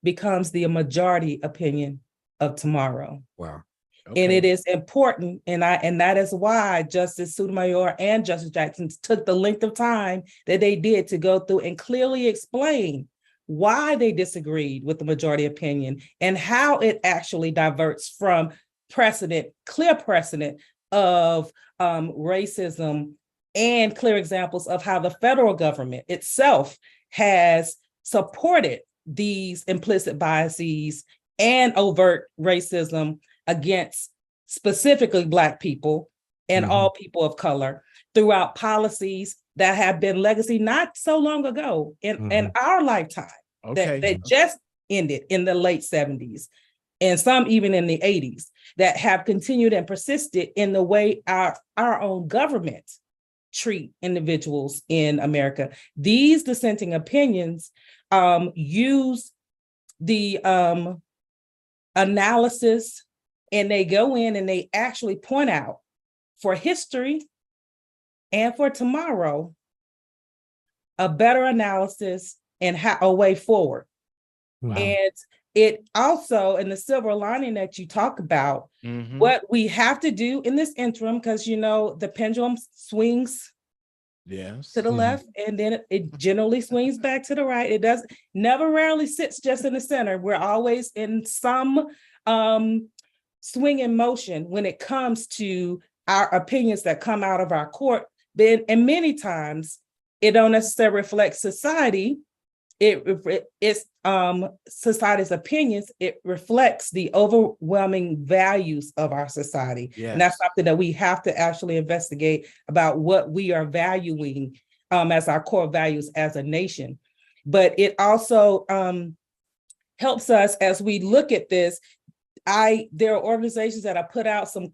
becomes the majority opinion of tomorrow. Wow. And it is important, and that is why Justice Sotomayor and Justice Jackson took the length of time that they did to go through and clearly explain why they disagreed with the majority opinion and how it actually diverts from clear precedent of racism, and clear examples of how the federal government itself has supported these implicit biases and overt racism against specifically Black people and all people of color throughout policies that have been legacy not so long ago in our lifetime, that just ended in the late 70s and some even in the 80s, that have continued and persisted in the way our own government treat individuals in America. These dissenting opinions use the analysis, and they go in and they actually point out for history and for tomorrow a better analysis and a way forward. Wow. And it also, in the silver lining that you talk about, what we have to do in this interim, because the pendulum swings to the left, and then it generally swings back to the right. It never rarely sits just in the center. We're always in some swing in motion when it comes to our opinions that come out of our court. And many times it don't necessarily reflect society. It's society's opinions. It reflects the overwhelming values of our society. Yes. And that's something that we have to actually investigate about what we are valuing as our core values as a nation. But it also helps us as we look at this. There are organizations that have put out some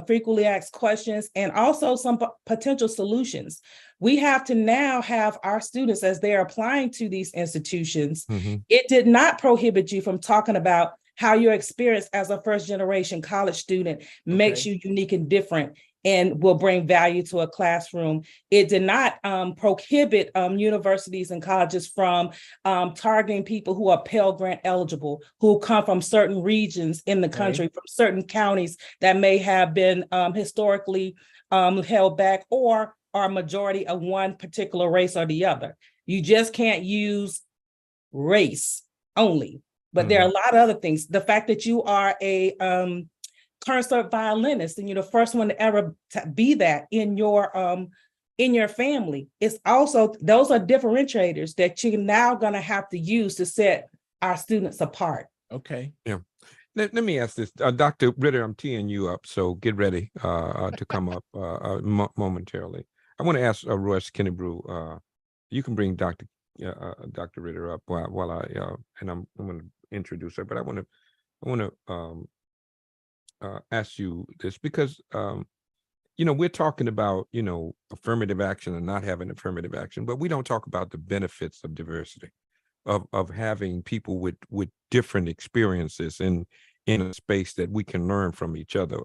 frequently asked questions and also some potential solutions. We have to now have our students, as they are applying to these institutions, it did not prohibit you from talking about how your experience as a first generation college student makes you unique and different and will bring value to a classroom. It did not prohibit universities and colleges from targeting people who are Pell Grant eligible, who come from certain regions in the country, from certain counties that may have been historically held back or are a majority of one particular race or the other. You just can't use race only, but there are a lot of other things. The fact that you are a concert violinist and you're the first one to ever be that in your family, it's also, those are differentiators that you're now going to have to use to set our students apart. Okay. Yeah. Let me ask this, Dr. Ritter, I'm teeing you up, so get ready to come up momentarily. I want to ask Royce Kennebrew, you can bring Dr. Ritter up while I and I'm going to introduce her, but I want to ask you this because we're talking about affirmative action and not having affirmative action, but we don't talk about the benefits of diversity, of having people with different experiences in a space that we can learn from each other.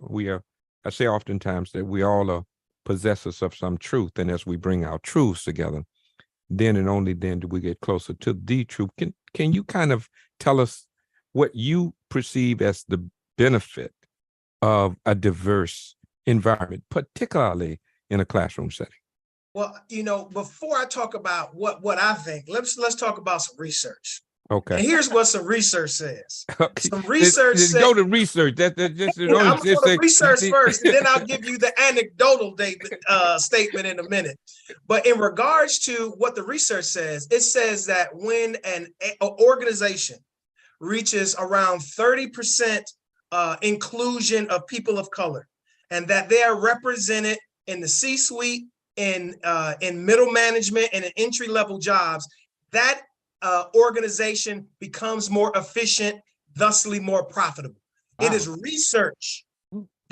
I say oftentimes that we all are possessors of some truth, and as we bring our truths together, then and only then do we get closer to the truth. Can you kind of tell us what you perceive as the benefit of a diverse environment, particularly in a classroom setting? Well, before I talk about what I think, let's talk about some research. Okay. And here's what some research says. Okay. Some research says, go to research. I'm going to go to research first, and then I'll give you the anecdotal statement in a minute. But in regards to what the research says, it says that when an organization reaches around 30% inclusion of people of color, and that they are represented in the C-suite, in middle management, and in entry-level jobs, that organization becomes more efficient, thusly more profitable. Wow. It is research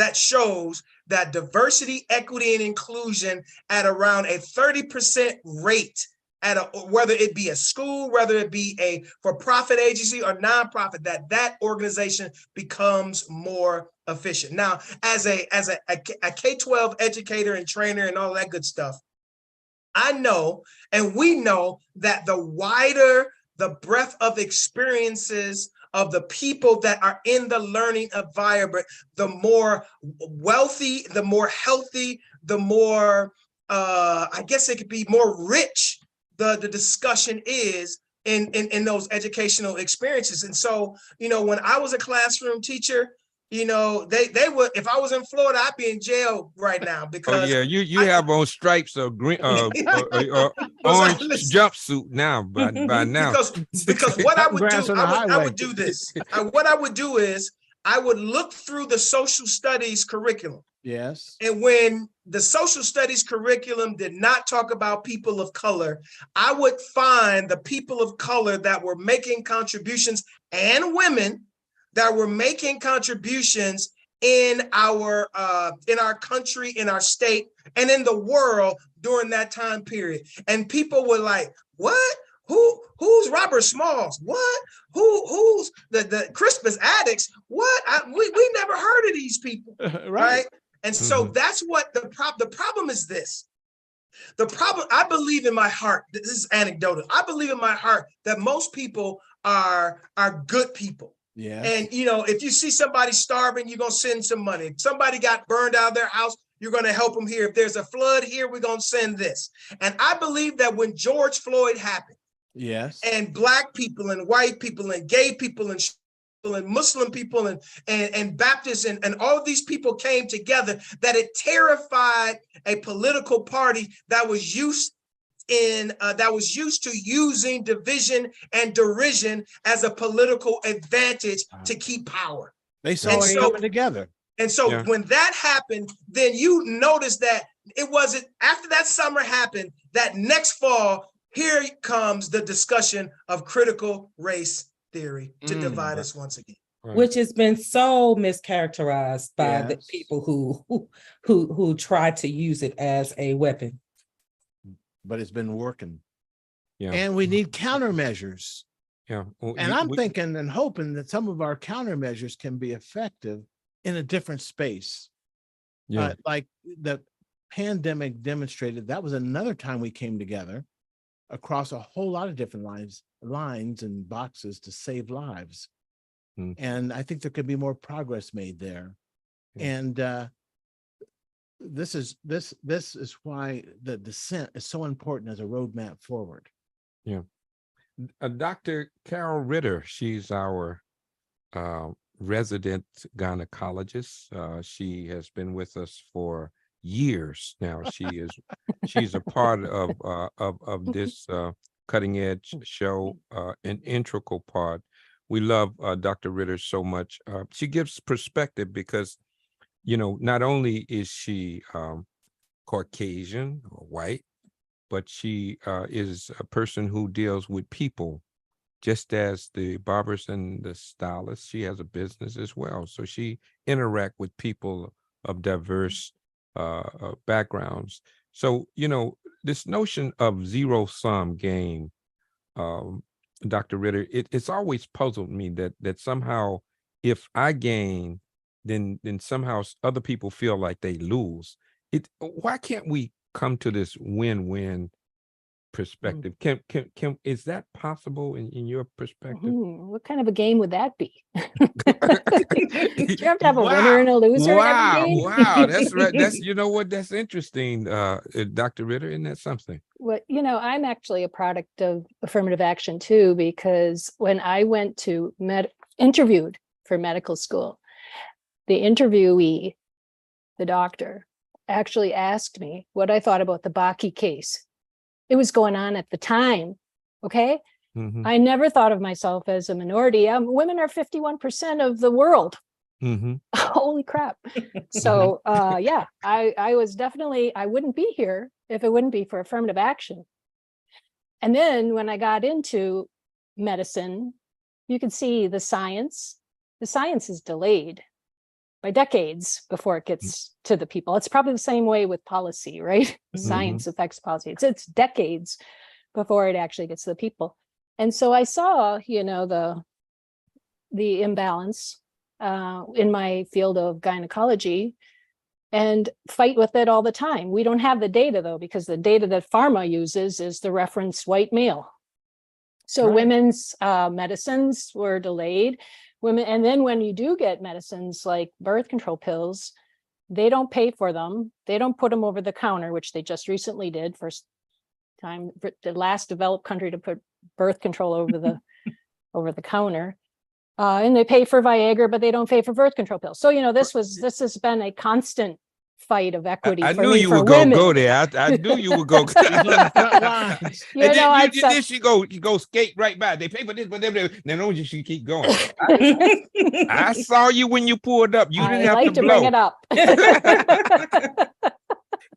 that shows that diversity, equity, and inclusion at around a 30% rate whether it be a school, whether it be a for-profit agency or nonprofit, that organization becomes more efficient. Now, as a K-12 educator and trainer and all that good stuff, I know, and we know, that the wider the breadth of experiences of the people that are in the learning environment, the more wealthy, the more healthy, the more, I guess it could be more rich the discussion is in those educational experiences. And so, when I was a classroom teacher, they would, if I was in Florida, I'd be in jail right now because you have on stripes or green orange jumpsuit now by now. because what I would do, I would do this. What I would do is I would look through the social studies curriculum. Yes. And when the social studies curriculum did not talk about people of color, I would find the people of color that were making contributions, and women that were making contributions in our country, in our state, and in the world during that time period. And people were like, what? Who's Robert Smalls? What? Who's the Crispus Attucks? What? We never heard of these people, right? And so that's what the problem is. This, the problem, I believe in my heart, this is anecdotal, I believe in my heart that most people are good people. Yeah. And if you see somebody starving, you're gonna send some money. If somebody got burned out of their house, you're gonna help them here. If there's a flood here, we're gonna send this. And I believe that when George Floyd happened, yes, and Black people and white people and gay people and Muslim people and Baptists and all of these people came together, that it terrified a political party that was used to using division and derision as a political advantage to keep power. They saw it coming together. And so when that happened, then you notice that it wasn't after that summer happened, that next fall, here comes the discussion of critical race theory to divide us once again. Which has been so mischaracterized by the people who try to use it as a weapon. But it's been working. Yeah. And we need countermeasures. Yeah. Well, and I'm thinking and hoping that some of our countermeasures can be effective in a different space. Yeah. Like the pandemic demonstrated, that was another time we came together across a whole lot of different lines and boxes to save lives. And I think there could be more progress made there. And this is why the dissent is so important as a roadmap forward. Yeah. Dr. Carol Ritter, she's our resident gynecologist. She has been with us for years now. She's a part of this cutting edge show, an integral part. We love Dr. Ritter so much. She gives perspective because, not only is she Caucasian or white, but she is a person who deals with people, just as the barbers and the stylists. She has a business as well. So she interacts with people of diverse backgrounds. So, this notion of zero-sum game, Dr. Ritter, it's always puzzled me that somehow if I gain, then somehow other people feel like they lose. Why can't we come to this win-win perspective? Can is that possible in your perspective? What kind of a game would that be? You have to have a winner and a loser in every game? Wow, that's right. That's interesting, Dr. Ritter. Isn't that something? Well, I'm actually a product of affirmative action too, because when I went to interviewed for medical school, the interviewee, the doctor, actually asked me what I thought about the Bakke case. It was going on at the time. Okay. I never thought of myself as a minority. Women are 51% of the world. Holy crap. So I was definitely, I wouldn't be here if it wouldn't be for affirmative action. And then when I got into medicine, you can see the science is delayed. by decades before it gets to the people. It's probably the same way with policy, right? Science affects policy. It's decades before it actually gets to the people. And so I saw, the imbalance in my field of gynecology and fight with it all the time. We don't have the data though, because the data that pharma uses is the reference white male. So women's medicines were delayed. And then when you do get medicines like birth control pills, they don't pay for them. They don't put them over the counter, which they just recently did. First time, the last developed country to put birth control over the counter. And they pay for Viagra, but they don't pay for birth control pills. So, this has been a constant fight of equity. I for knew me, you for would women. go there. I knew you would go. He's on the front lines. Then she go skate right by. They pay for this, but they know you should keep going. I saw you when you pulled up. You didn't have to blow. Bring it up.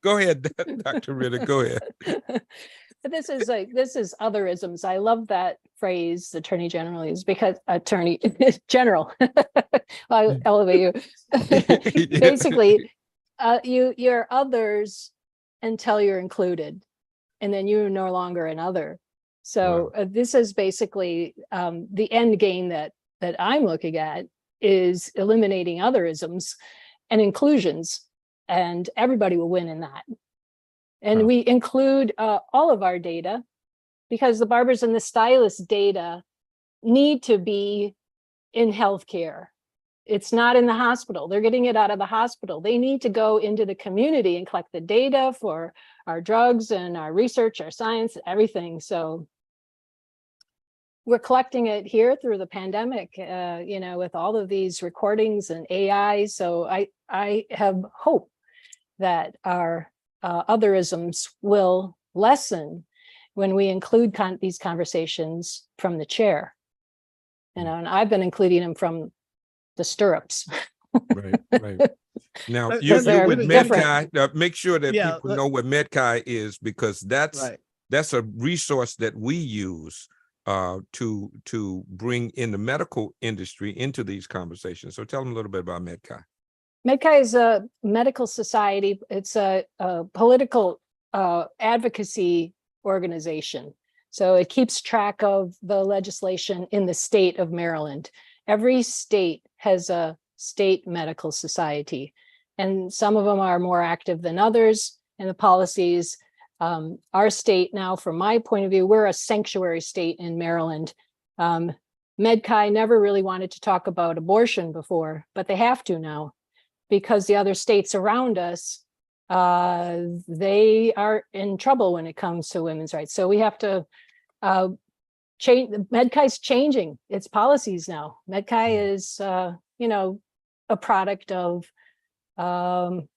Go ahead, Dr. Ritter. Go ahead. But this is otherisms. I love that phrase, Attorney General, is because Attorney General. I'll elevate you. Basically, you're others until you're included, and then you're no longer an other. So this is basically the end game that I'm looking at is eliminating otherisms and inclusions, and everybody will win in that. And we include all of our data, because the barbers and the stylists data need to be in healthcare. It's not in the hospital. They're getting it out of the hospital. They need to go into the community and collect the data for our drugs and our research, our science, everything. So we're collecting it here through the pandemic, with all of these recordings and AI. So I have hope that our otherisms will lessen when we include these conversations from the chair. And I've been including them from the stirrups. Right. Now, you're with MedChi. Make sure that people know what MedChi is, because that's a resource that we use to bring in the medical industry into these conversations. So tell them a little bit about MedChi. MedChi is a medical society. It's a political advocacy organization. So it keeps track of the legislation in the state of Maryland. Every state has a state medical society, and some of them are more active than others in the policies. Our state now, from my point of view, we're a sanctuary state in Maryland. MedChi never really wanted to talk about abortion before, but they have to now, because the other states around us, they are in trouble when it comes to women's rights. So we have to change. MedChi's changing its policies now. MedChi is, a product of medical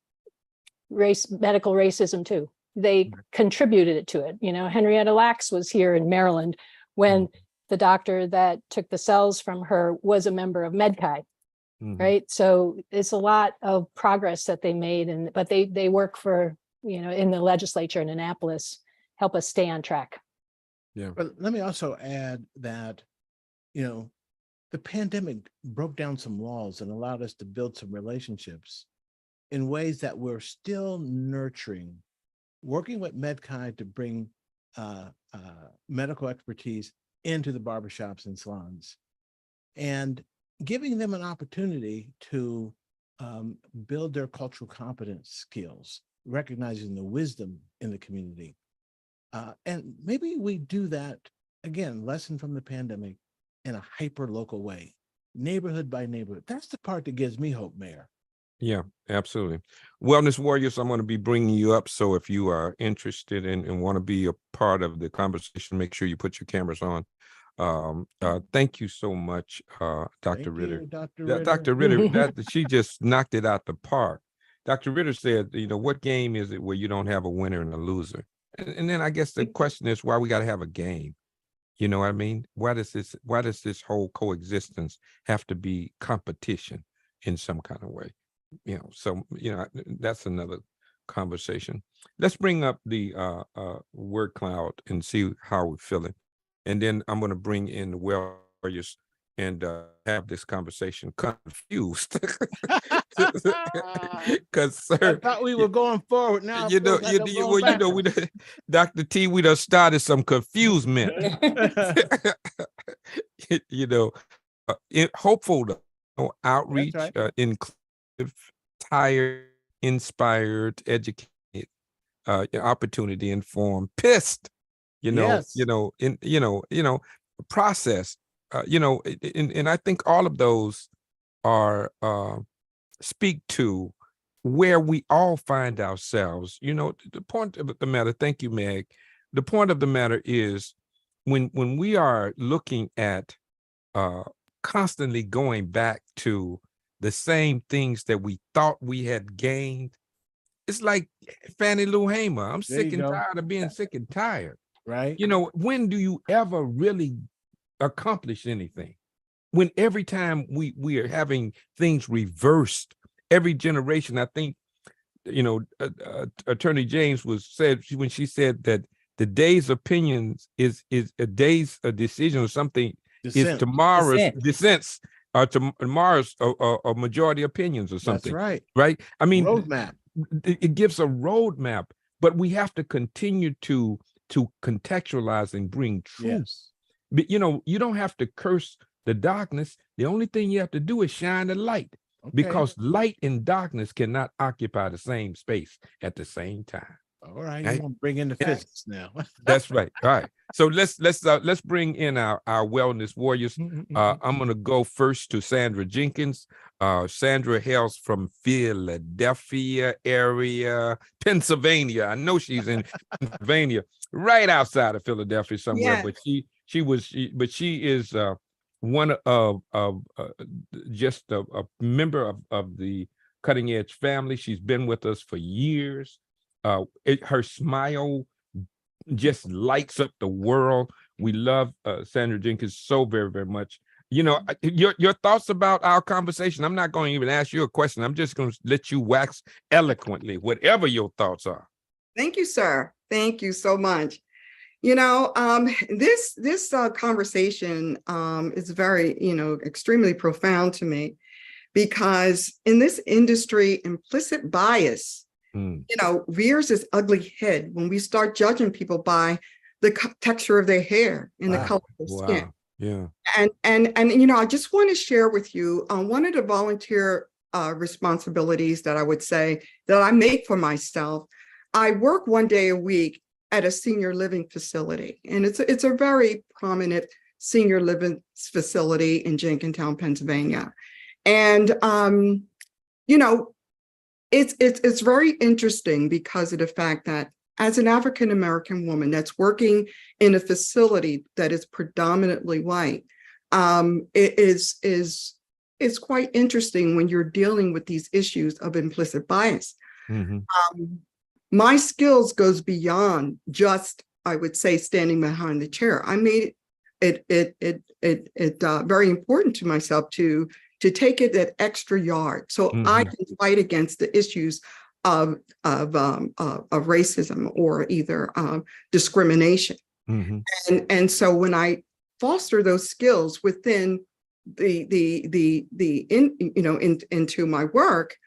racism too. They contributed to it. Henrietta Lacks was here in Maryland when the doctor that took the cells from her was a member of MedChi. Right. So it's a lot of progress that they made, but they work for, in the legislature in Annapolis, help us stay on track. Yeah. But let me also add that, the pandemic broke down some walls and allowed us to build some relationships in ways that we're still nurturing, working with MedChi to bring medical expertise into the barbershops and salons, and giving them an opportunity to build their cultural competence skills, recognizing the wisdom in the community. And maybe we do that, again, lesson from the pandemic, in a hyper local way, neighborhood by neighborhood. That's the part that gives me hope, Mayor. Yeah, absolutely. Wellness Warriors, I'm going to be bringing you up. So if you are interested and want to be a part of the conversation, make sure you put your cameras on. Thank you so much, Dr. Ritter. Dr. Ritter, she just knocked it out the park. Dr. Ritter said, what game is it where you don't have a winner and a loser? And then I guess the question is why we got to have a game. You know what I mean? Why does this whole coexistence have to be competition in some kind of way? That's another conversation. Let's bring up the word cloud and see how we're feeling. And then I'm going to bring in the warriors and have this conversation confused. Because, I sir, thought we were going forward. Now I you know, feel like I'm going well, you know, backwards. Dr. T, we done started some confusement. You know, hopeful, though, outreach, right. inclusive, tired, inspired, educated, opportunity, informed, pissed, Yes. process, and I think all of those are speak to where we all find ourselves. The point of the matter, thank you, Meg. The point of the matter is when we are looking at constantly going back to the same things that we thought we had gained, it's like Fannie Lou Hamer. I'm There you sick and go. tired of being sick and tired. Right. When do you ever really accomplish anything? When every time we are having things reversed, every generation. I think Attorney James said when she said that the day's opinions is a day's a decision or something is Dissent. tomorrow's Dissent. dissents or tomorrow's a majority opinions or That's something. right. Right? I mean, Roadmap. it gives a roadmap, but we have to continue to contextualize and bring truth. Yes. But you don't have to curse the darkness. The only thing you have to do is shine the light, Okay. because light and darkness cannot occupy the same space at the same time. All right. Right? You want to bring in the physics now. That's right. All right. So let's bring in our wellness warriors. I'm gonna go first to Sandra Jenkins. Sandra hails from Philadelphia area, Pennsylvania. I know she's in Pennsylvania, right outside of Philadelphia somewhere. Yes. But she is one of just a member of the Cutting Edge family. She's been with us for years. Her smile just lights up the world. We love Sandra Jenkins so very, very much. Your thoughts about our conversation. I'm not going to even ask you a question. I'm just going to let you wax eloquently, whatever your thoughts are. Thank you, sir. Thank you so much. This conversation is very, extremely profound to me, because in this industry, implicit bias, rears its ugly head when we start judging people by the texture of their hair and the color of their skin. Yeah. And I just want to share with you one of the volunteer responsibilities that I would say that I make for myself. I work one day a week at a senior living facility, and it's a very prominent senior living facility in Jenkintown, Pennsylvania. And it's very interesting because of the fact that as an African-American woman that's working in a facility that is predominantly white, it's quite interesting when you're dealing with these issues of implicit bias. My skills goes beyond just, I would say, standing behind the chair. I made it very important to myself to take it that extra yard, so I can fight against the issues of racism or either discrimination. And so when I foster those skills within into my work,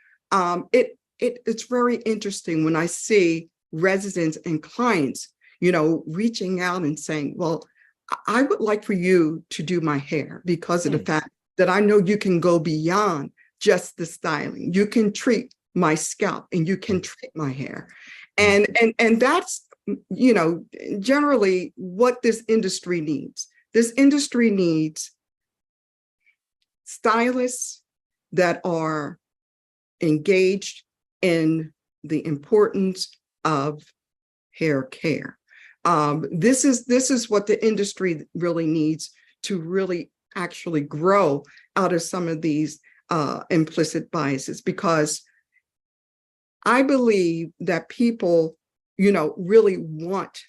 it's very interesting when I see residents and clients, reaching out and saying, well, I would like for you to do my hair because of the fact that I know you can go beyond just the styling. You can treat my scalp and you can treat my hair. And that's, generally what this industry needs. This industry needs stylists that are engaged in the importance of hair care. This is what the industry really needs to really actually grow out of some of these implicit biases, because I believe that people, really want,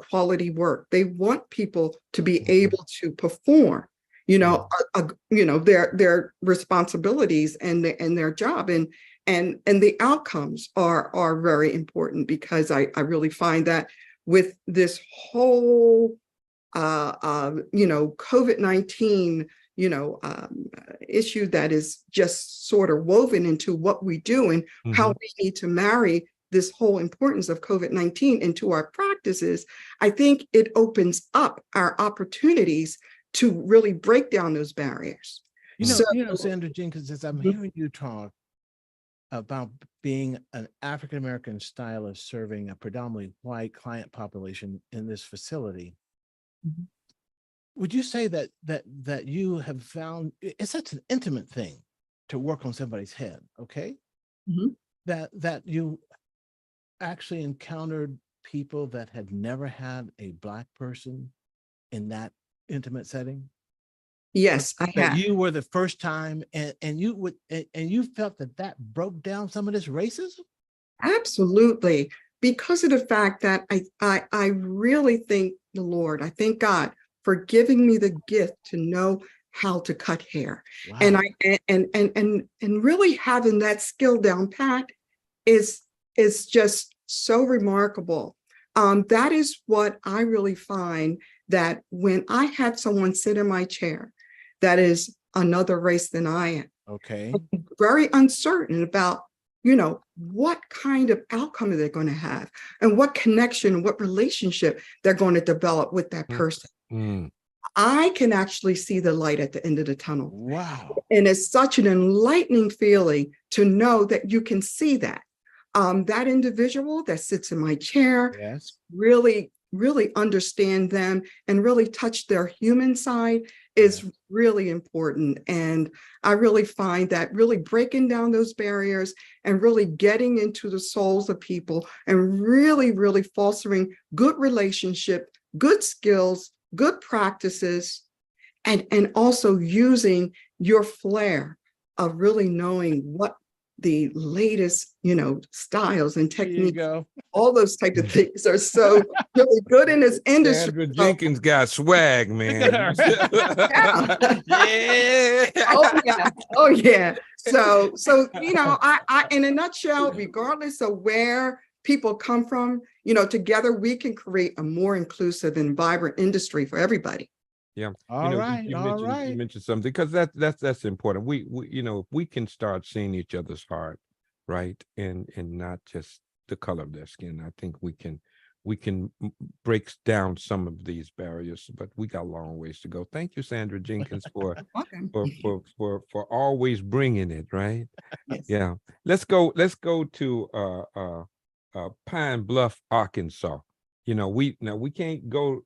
quality work. They want people to be able to perform, their responsibilities and their job, and the outcomes are very important, because I really find that with this whole COVID-19 issue that is just sort of woven into what we do and how we need to marry this whole importance of COVID-19 into our practices, I think it opens up our opportunities to really break down those barriers. Sandra Jenkins, as I'm hearing you talk about being an African-American stylist serving a predominantly white client population in this facility, would you say that you have found it's such an intimate thing to work on somebody's head, okay? That you actually encountered people that had never had a Black person in that intimate setting? Yes, I That have. you were the first time, and you felt that broke down some of this racism? Absolutely. Because of the fact that I really thank the Lord, I thank God for giving me the gift to know how to cut hair. Wow. And really having that skill down pat is just so remarkable. That is what I really find, that when I have someone sit in my chair that is another race than I am, Okay, very uncertain about, what kind of outcome they're going to have and what connection, what relationship they're going to develop with that person. I can actually see the light at the end of the tunnel. wow. And it's such an enlightening feeling to know that you can see that. That individual that sits in my chair, Yes. really understand them and really touch their human side is really important. And I really find that really breaking down those barriers and really getting into the souls of people and really fostering good relationship, good skills, good practices, and also using your flair of really knowing what the latest, styles and techniques, all those type of things are so really good in this industry. Sandra Jenkins got swag, man. Oh yeah. So I in a nutshell, regardless of where people come from, together we can create a more inclusive and vibrant industry for everybody. Yeah. All right. You mentioned something, because that's important. We if we can start seeing each other's heart, right, and not just the color of their skin, I think we can break down some of these barriers, but we got a long ways to go. Thank you, Sandra Jenkins, for always bringing it, right? Yes. Yeah. Let's go to Pine Bluff, Arkansas. We can't go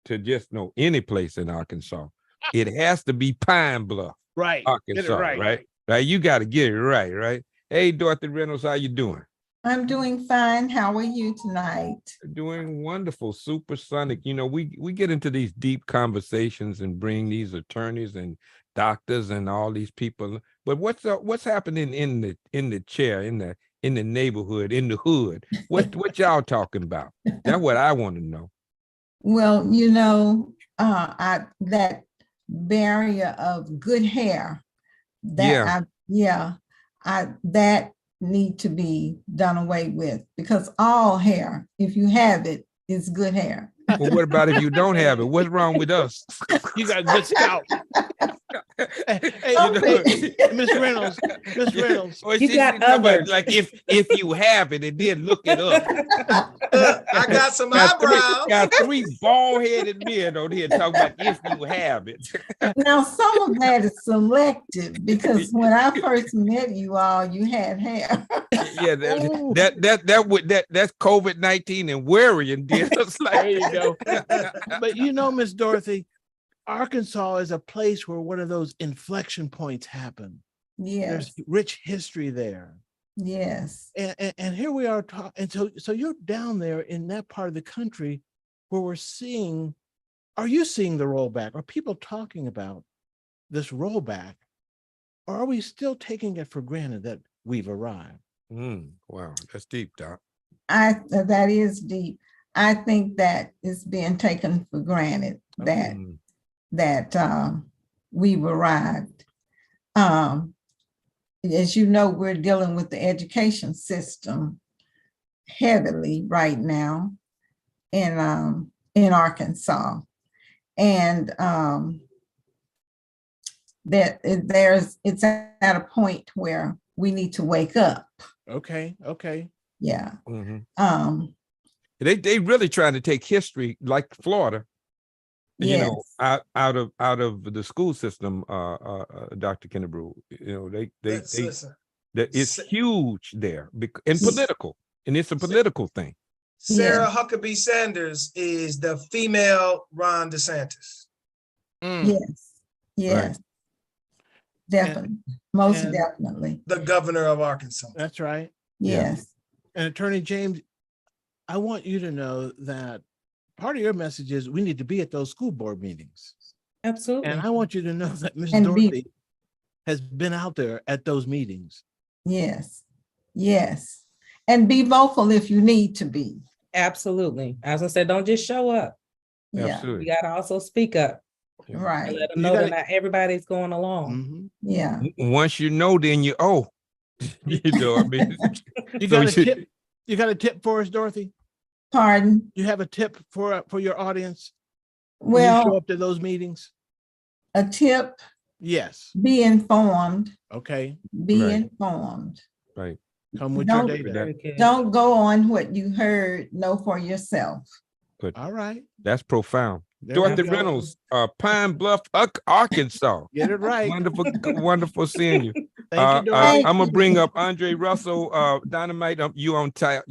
to just any place in Arkansas. It has to be Pine Bluff, Right. Arkansas, right? You got to get it right? Hey, Dorothy Reynolds, how you doing? I'm doing fine. How are you tonight? Doing wonderful, supersonic. We get into these deep conversations and bring these attorneys and doctors and all these people. But what's happening in the chair, in the neighborhood, in the hood? What y'all talking about? That's what I want to know. Well, that barrier of good hair, that need to be done away with, because all hair, if you have it, is good hair. Well, what about if you don't have it? What's wrong with us? You got a good scalp. Hey, Miss Reynolds, You got others. Like if you have it, and then look it up. I got some eyebrows. Got three bald-headed men on here talking about if you have it. Now, some of that is selective, because when I first met you all, you had hair. Yeah, that's COVID-19 and worrying. There you go. But Miss Dorothy, Arkansas is a place where one of those inflection points happen. Yes. There's rich history there. Yes. And here we are talking. And so you're down there in that part of the country where we're seeing, are you seeing the rollback? Are people talking about this rollback? Or are we still taking it for granted that we've arrived? Wow, that's deep, Doc. That is deep. I think that it's being taken for granted that we've arrived. As you know, we're dealing with the education system heavily right now in Arkansas. And that it's at a point where we need to wake up. Okay. Yeah. Mhm. They really trying to take history like Florida, you know, yes. out of the school system, Dr. Kennebrew. You know, Listen, it's huge there and Yes. political, and it's a political thing. Sarah Huckabee Sanders is the female Ron DeSantis. Yes. Yes. Definitely. Most definitely. The governor of Arkansas. That's right. Yes. And Attorney James, I want you to know that part of your message is we need to be at those school board meetings. Absolutely. And I want you to know that Ms. And Dorothy has been out there at those meetings. Yes. Yes. And be vocal if you need to be. Absolutely. As I said, don't just show up. Yeah. Absolutely. You got to also speak up and Right. let them know that not everybody's going along. Mhm. Yeah. Once you know, then you owe. You know, I mean, You So got a you- tip? You got a tip for us, Dorothy? Pardon? You have a tip for your audience when you show Well, up to those meetings? a tip, Yes. be informed. Okay. Be Right. informed. right. Come with Don't- your data. Very good. Don't go on what you heard, know for yourself. All right. That's profound. There we Dorothy go. Reynolds, Pine Bluff, Arkansas. Get it right. Wonderful seeing you. Thank you, Dorothy. Thank I'm gonna you. bring up Andre Russell, Dynamite. You on tap.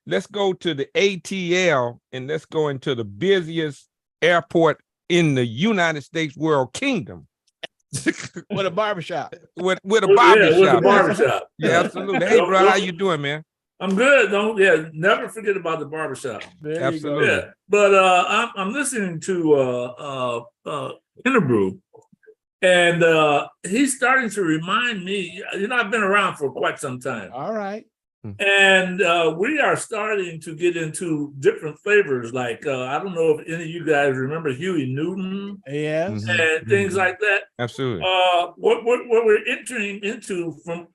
Let's go to the ATL and let's go into the busiest airport in the United States world kingdom. With a barbershop. with a With barbershop. the barbershop. Yeah, absolutely. Hey, bro, how you doing, man? I'm good. Never forget about the barbershop. There Absolutely. you go. Yeah, but I'm listening to Kennebrew, and he's starting to remind me. I've been around for quite some time, All right. and we are starting to get into different flavors. Like I don't know if any of you guys remember Huey Newton Yes. Mhm. and things like that. Absolutely. What we're entering into from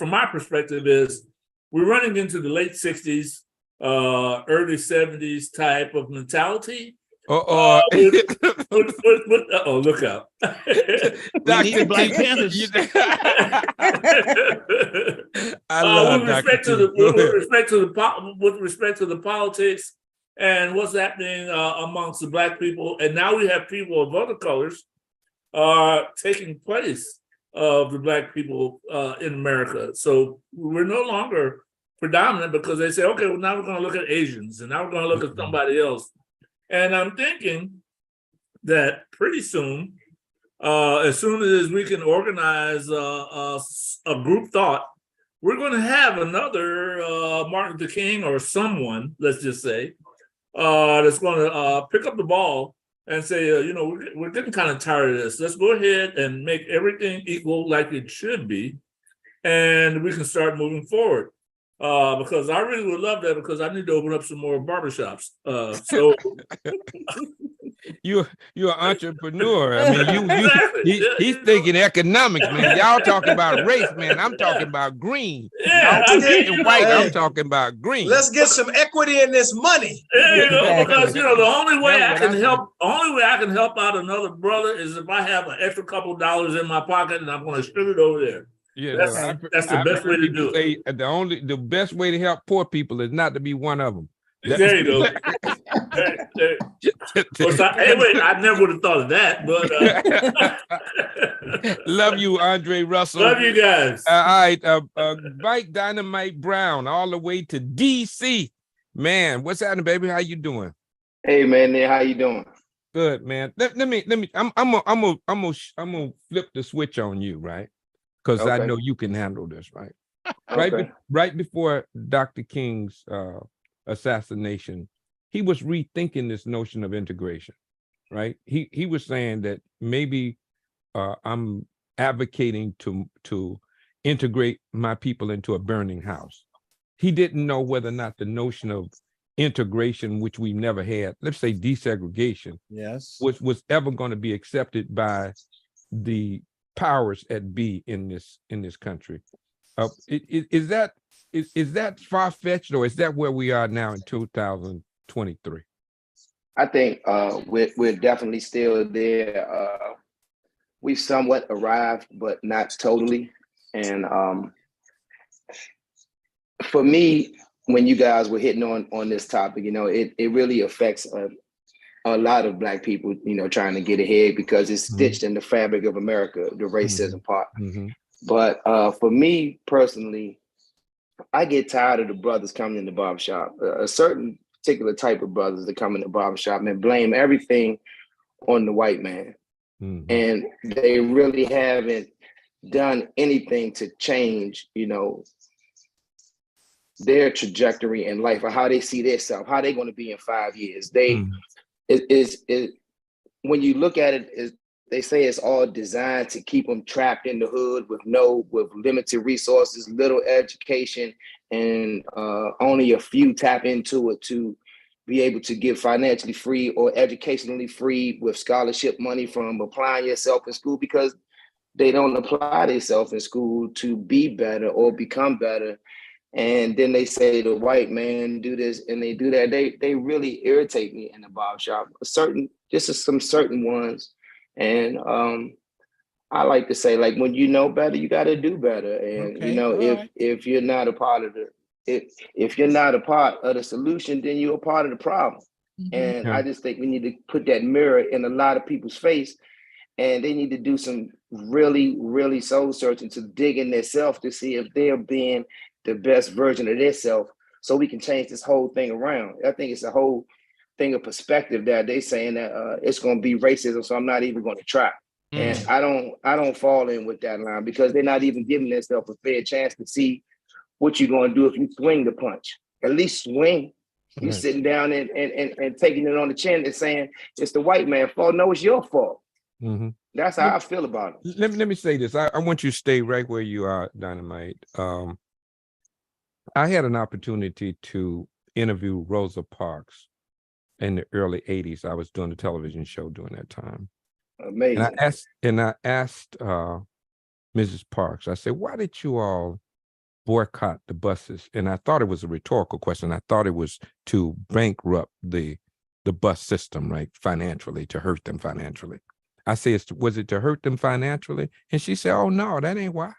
my perspective is we're running into the late 60s, early 70s type of mentality. Uh-oh, Look out. We need the Black Panthers. I love with Dr. respect to T. Go ahead. with respect to the politics and what's happening amongst the Black people, and now we have people of other colors taking place of the Black people in America. So we're no longer predominant because they say, okay, well, now we're going to look at Asians, and now we're going to look at somebody else. And I'm thinking that pretty soon, as soon as we can organize a group thought, we're going to have another Martin Luther King or someone, let's just say, that's going to pick up the ball and say, we're getting kind of tired of this. Let's go ahead and make everything equal like it should be, and we can start moving forward. Because I really would love that, because I need to open up some more barbershops. So You're an entrepreneur. I mean, Exactly. he's thinking economics, man. Y'all talking about race, man. I'm talking about green. Yeah, Y'all thinking white. I'm talking about green. Let's get some equity in this money. there you go. Exactly. Because the only way That's I what can help out another brother is if I have an extra couple of dollars in my pocket and I'm going to shoot it over there. Yeah, That's the best way to do it. Say the best way to help poor people is not to be one of them. There you go. Hey, wait, I never would have thought of that, but Love you, Andre Russell. love you guys. All right, Mike Dynamite Brown, all the way to DC. Man, what's happening, baby? How you doing? Hey man, how you doing? Good, man. Let me. I'm gonna flip the switch on you, right? Because I Okay. know you can handle this, right? Okay. Right before Dr. King's assassination, he was rethinking this notion of integration, right? He was saying that maybe I'm advocating to integrate my people into a burning house. He didn't know whether or not the notion of integration, which we never had, let's say desegregation, Yes. was ever going to be accepted by the powers at be in this country. Is that far-fetched, or is that where we are now in 2023? I think we're definitely still there. We've somewhat arrived, but not totally. And for me, when you guys were hitting on this topic, it really affects a lot of Black people, trying to get ahead because it's stitched in the fabric of America, the racism part. But for me personally, I get tired of the brothers coming in the barbershop, a certain particular type of brothers that come in the barbershop and blame everything on the white man. And they really haven't done anything to change, their trajectory in life or how they see themselves, how they're going to be in 5 years. When you look at it, they say it's all designed to keep them trapped in the hood with limited resources, little education, and only a few tap into it to be able to get financially free or educationally free with scholarship money from applying yourself in school, because they don't apply themselves in school to be better or become better. And then they say the white man do this and they do that. They really irritate me in the barbershop. Some certain ones. And I like to say, like, when you know better, you got to do better. And if you're not a part of if you're not a part of the solution, then you're a part of the problem. And I just think we need to put that mirror in a lot of people's face, and they need to do some really, really soul searching to dig in themselves to see if they're being the best version of themselves, so we can change this whole thing around. I think it's a whole thing of perspective that they saying that it's going to be racism, so I'm not even going to try. And I don't fall in with that line, because they're not even giving themselves a fair chance to see what you're going to do if you swing the punch. At least swing. You sitting down and taking it on the chin and saying it's the white man's fault. No, it's your fault. That's how I feel about it. Let me say this. I want you to stay right where you are, Dynamite. I had an opportunity to interview Rosa Parks in the early 80s. I was doing a television show during that time. Amazing. And I asked Mrs. Parks, I said, why did you all boycott the buses? And I thought it was a rhetorical question. I thought it was to bankrupt the bus system, right, financially, to hurt them financially. I said, was it to hurt them financially? And she said, oh, no, that ain't why.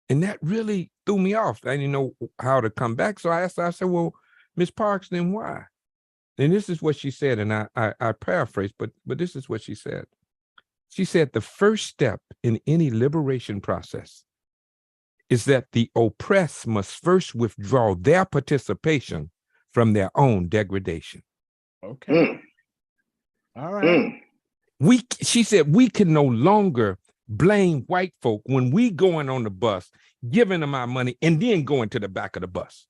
And that really threw me off. I didn't know how to come back. So I asked her, I said, well, Ms. Parks, then why? And this is what she said, and I paraphrase, but this is what she said. She said, the first step in any liberation process is that the oppressed must first withdraw their participation from their own degradation. Okay. All right. She said, we can no longer blame white folk when we going on the bus, giving them our money, and then going to the back of the bus.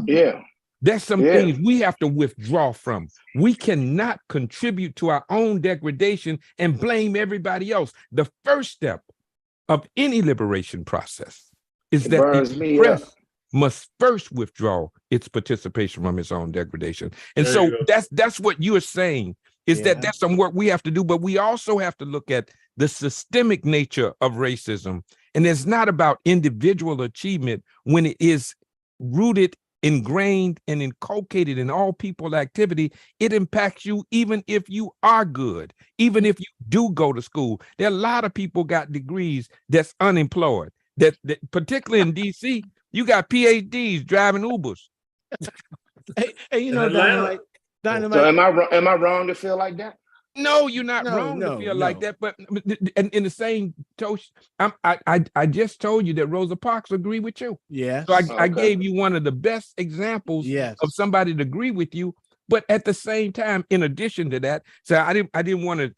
Yeah. There's some things we have to withdraw from. We cannot contribute to our own degradation and blame everybody else. The first step of any liberation process is that the oppressed must first withdraw its participation from its own degradation. And so that's what you're saying, is that that's some work we have to do, but we also have to look at the systemic nature of racism. And it's not about individual achievement when it is rooted, ingrained, and inculcated in all people activity. It impacts you even if you are good, even if you do go to school. There are a lot of people got degrees that's unemployed, that particularly in DC, you got PhDs driving Ubers. Hey, Dynamite. So am I wrong to feel like that? No, you're not wrong to feel like that. But and in the same toast, I just told you that Rosa Parks agree with you. Yeah. So I gave you one of the best examples of somebody to agree with you. But at the same time, in addition to that, so I didn't want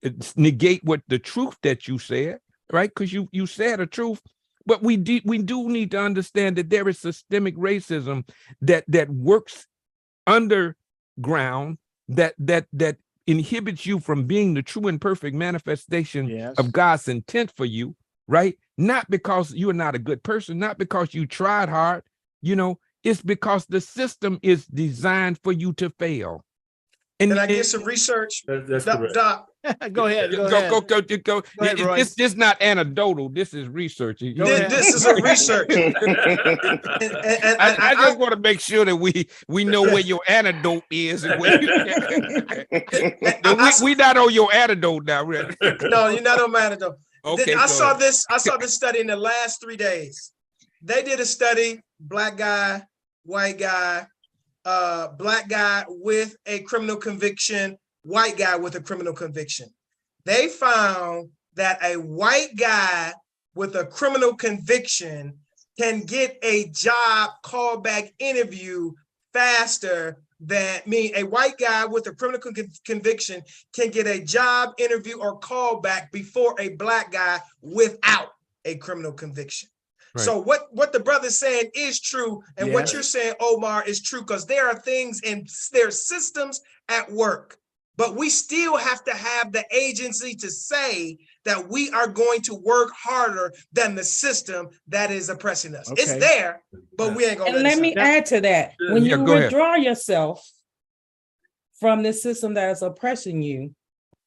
to negate what the truth that you said, right? Because you said a truth. But we do need to understand that there is systemic racism that works underground, that inhibits you from being the true and perfect manifestation of God's intent for you, right? Not because you're not a good person, not because you tried hard, it's because the system is designed for you to fail. Can I get some research? That's Doc, correct. Doc, Go ahead. Go ahead. Go. ahead, Royce. This not anecdotal. This is research. Go ahead. this is a research. And I just want to make sure that we know where your antidote is and where we not on your antidote now. Really. No, you're not on my antidote. Okay, I saw this study in the last 3 days. They did a study, black guy, white guy, black guy with a criminal conviction, white guy with a criminal conviction. They found that a white guy with a criminal conviction can get a job callback interview faster than a white guy with a criminal conviction can get a job interview or callback before a black guy without a criminal conviction. Right. So what the brother's saying is true, and what you're saying, Omar, is true, because there are things and there are systems at work, but we still have to have the agency to say that we are going to work harder than the system that is oppressing us. Okay. It's there, but we ain't gonna. And let me add to that: when you withdraw yourself from the system that is oppressing you,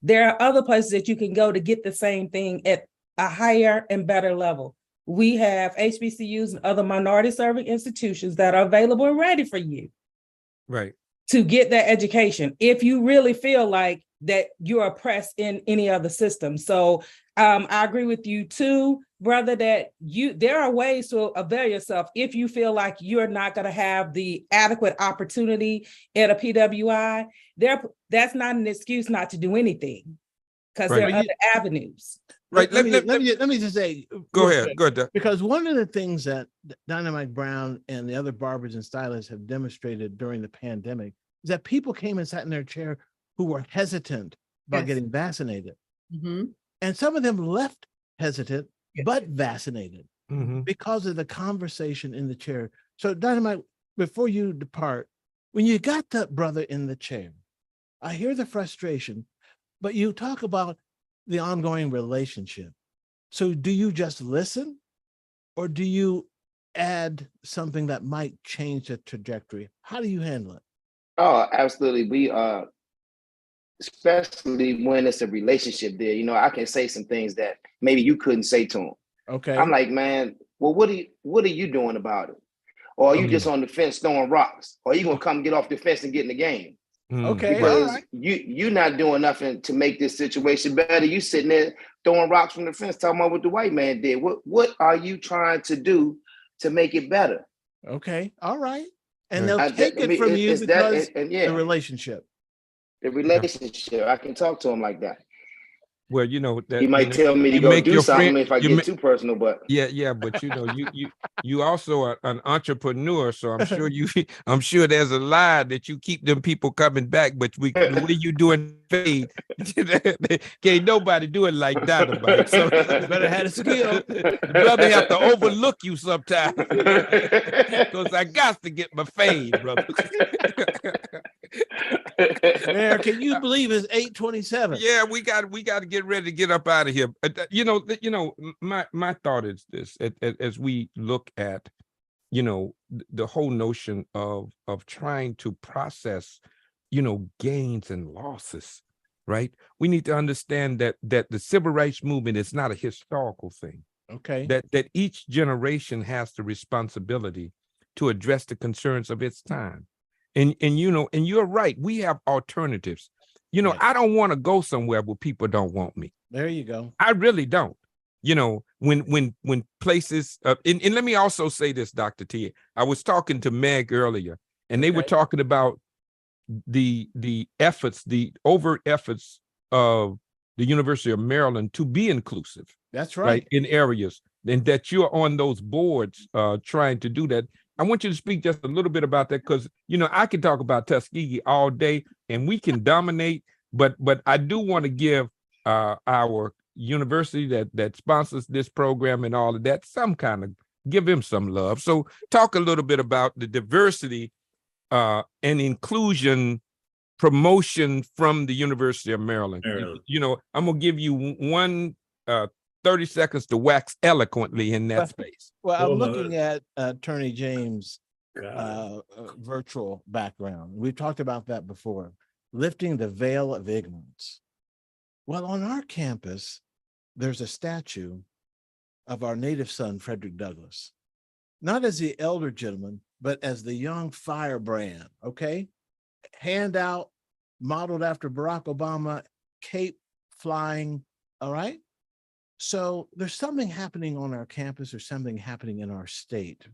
there are other places that you can go to get the same thing at a higher and better level. We have HBCUs and other minority serving institutions that are available and ready for you. Right. To get that education, if you really feel like that you're oppressed in any other system. So I agree with you too, brother, that there are ways to avail yourself if you feel like you're not going to have the adequate opportunity at a PWI. That's not an excuse not to do anything, because there are other avenues. Right. Let me just say. Go ahead. Because one of the things that Dynamite Brown and the other barbers and stylists have demonstrated during the pandemic is that people came and sat in their chair who were hesitant about getting vaccinated. Mm-hmm. And some of them left hesitant, but vaccinated because of the conversation in the chair. So Dynamite, before you depart, when you got that brother in the chair, I hear the frustration, but you talk about the ongoing relationship. So do you just listen, or do you add something that might change the trajectory? How do you handle it? Oh, absolutely. We especially when it's a relationship there, I can say some things that maybe you couldn't say to him. Okay. I'm like, man, well, what are you doing about it? Or are you just on the fence throwing rocks? Or are you gonna come get off the fence and get in the game? Okay, because you're not doing nothing to make this situation better. You sitting there throwing rocks from the fence, talking about what the white man did. What are you trying to do to make it better? Okay, all right. And they'll take it from you because the relationship. The relationship. I can talk to him like that. Well, that he might tell me to go do something if I get too personal, but but you also are an entrepreneur, so I'm sure there's a lie that you keep them people coming back, but the way you doing fade, can't nobody do it like Dynamite. So you better have a skill. Brother have to overlook you sometimes because I got to get my fade, brother. Mayor, can you believe it's 8:27? Yeah, we got to get ready to get up out of here. My thought is this: as we look at, the whole notion of trying to process, gains and losses, right? We need to understand that the civil rights movement is not a historical thing. Okay. That each generation has the responsibility to address the concerns of its time. And you're right. We have alternatives. Right. I don't want to go somewhere where people don't want me. There you go. I really don't. When places and let me also say this, Dr. T. I was talking to Meg earlier, and they were talking about the efforts, the overt efforts of the University of Maryland to be inclusive. That's right. In areas, and that you're on those boards trying to do that. I want you to speak just a little bit about that, because I can talk about Tuskegee all day and we can dominate, but I do want to give our university that sponsors this program and all of that give him some love. So talk a little bit about the diversity and inclusion promotion from the University of Maryland. I'm gonna give you 30 seconds to wax eloquently in that space. Well, I'm looking at Attorney James' virtual background. We've talked about that before. lifting the veil of ignorance. Well, on our campus, there's a statue of our native son, Frederick Douglass, not as the elder gentleman, but as the young firebrand, okay? Hand out, modeled after Barack Obama, cape flying, all right? So there's something happening on our campus or something happening in our state.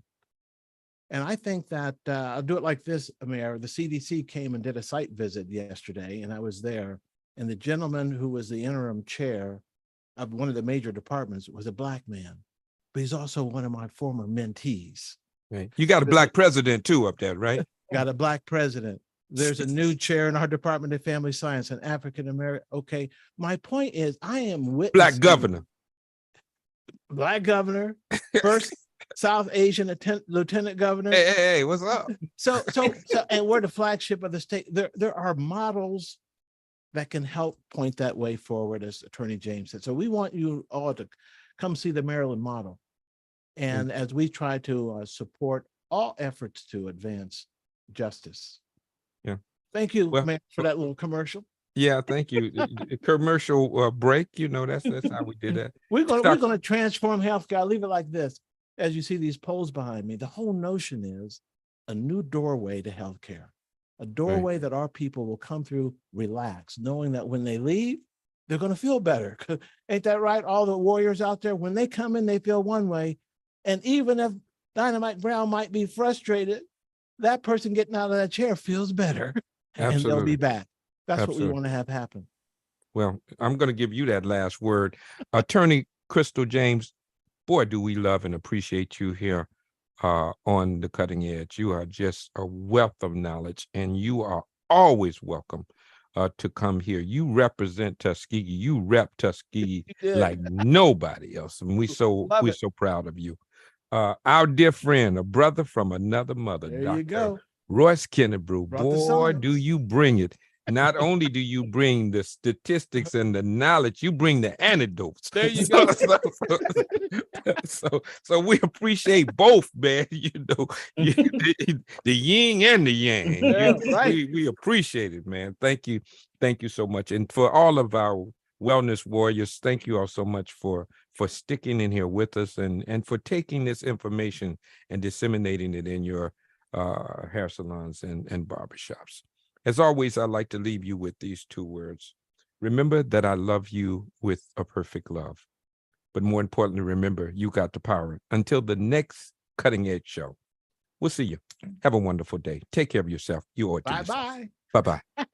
And I think that I'll do it like this, Mayor. The CDC came and did a site visit yesterday, and I was there. And the gentleman who was the interim chair of one of the major departments was a Black man, but he's also one of my former mentees. Right. You got a Black president too up there, right? Got a Black president. There's a new chair in our Department of Family Science, an African American. Okay, my point is, I am witnessing Black governor. Black governor, first South Asian lieutenant governor. Hey, what's up? So, and we're the flagship of the state. There are models that can help point that way forward, as Attorney James said. So we want you all to come see the Maryland model. And as we try to support all efforts to advance justice. Yeah. Thank you, Mayor, for that little commercial. Yeah, thank you. Commercial break, that's how we did that. We're going to transform healthcare. I'll leave it like this. As you see these polls behind me, the whole notion is a new doorway to healthcare, a doorway that our people will come through, relax, knowing that when they leave, they're going to feel better. Ain't that right? All the warriors out there, when they come in, they feel one way. And even if Dynamite Brown might be frustrated, that person getting out of that chair feels better. And they'll be back. That's what we want to have happen. Well, I'm going to give you that last word. Attorney Crystal James, boy, do we love and appreciate you here on the cutting edge. You are just a wealth of knowledge, and you are always welcome to come here. You represent Tuskegee. You rep Tuskegee like nobody else, and we're so proud of you. Our dear friend, a brother from another mother, there you go, Royce Kennebrew. Boy, do you bring it. Not only do you bring the statistics and the knowledge, you bring the anecdotes. There you go. So we appreciate both, man. The yin and the yang. Yeah, right. We appreciate it, man. Thank you so much. And for all of our wellness warriors, thank you all so much for sticking in here with us and for taking this information and disseminating it in your hair salons and barbershops. As always, I'd like to leave you with these two words. Remember that I love you with a perfect love. But more importantly, remember, you got the power. Until the next Cutting Edge show, we'll see you. Have a wonderful day. Take care of yourself. You owe it to yourself. Bye-bye. Bye-bye.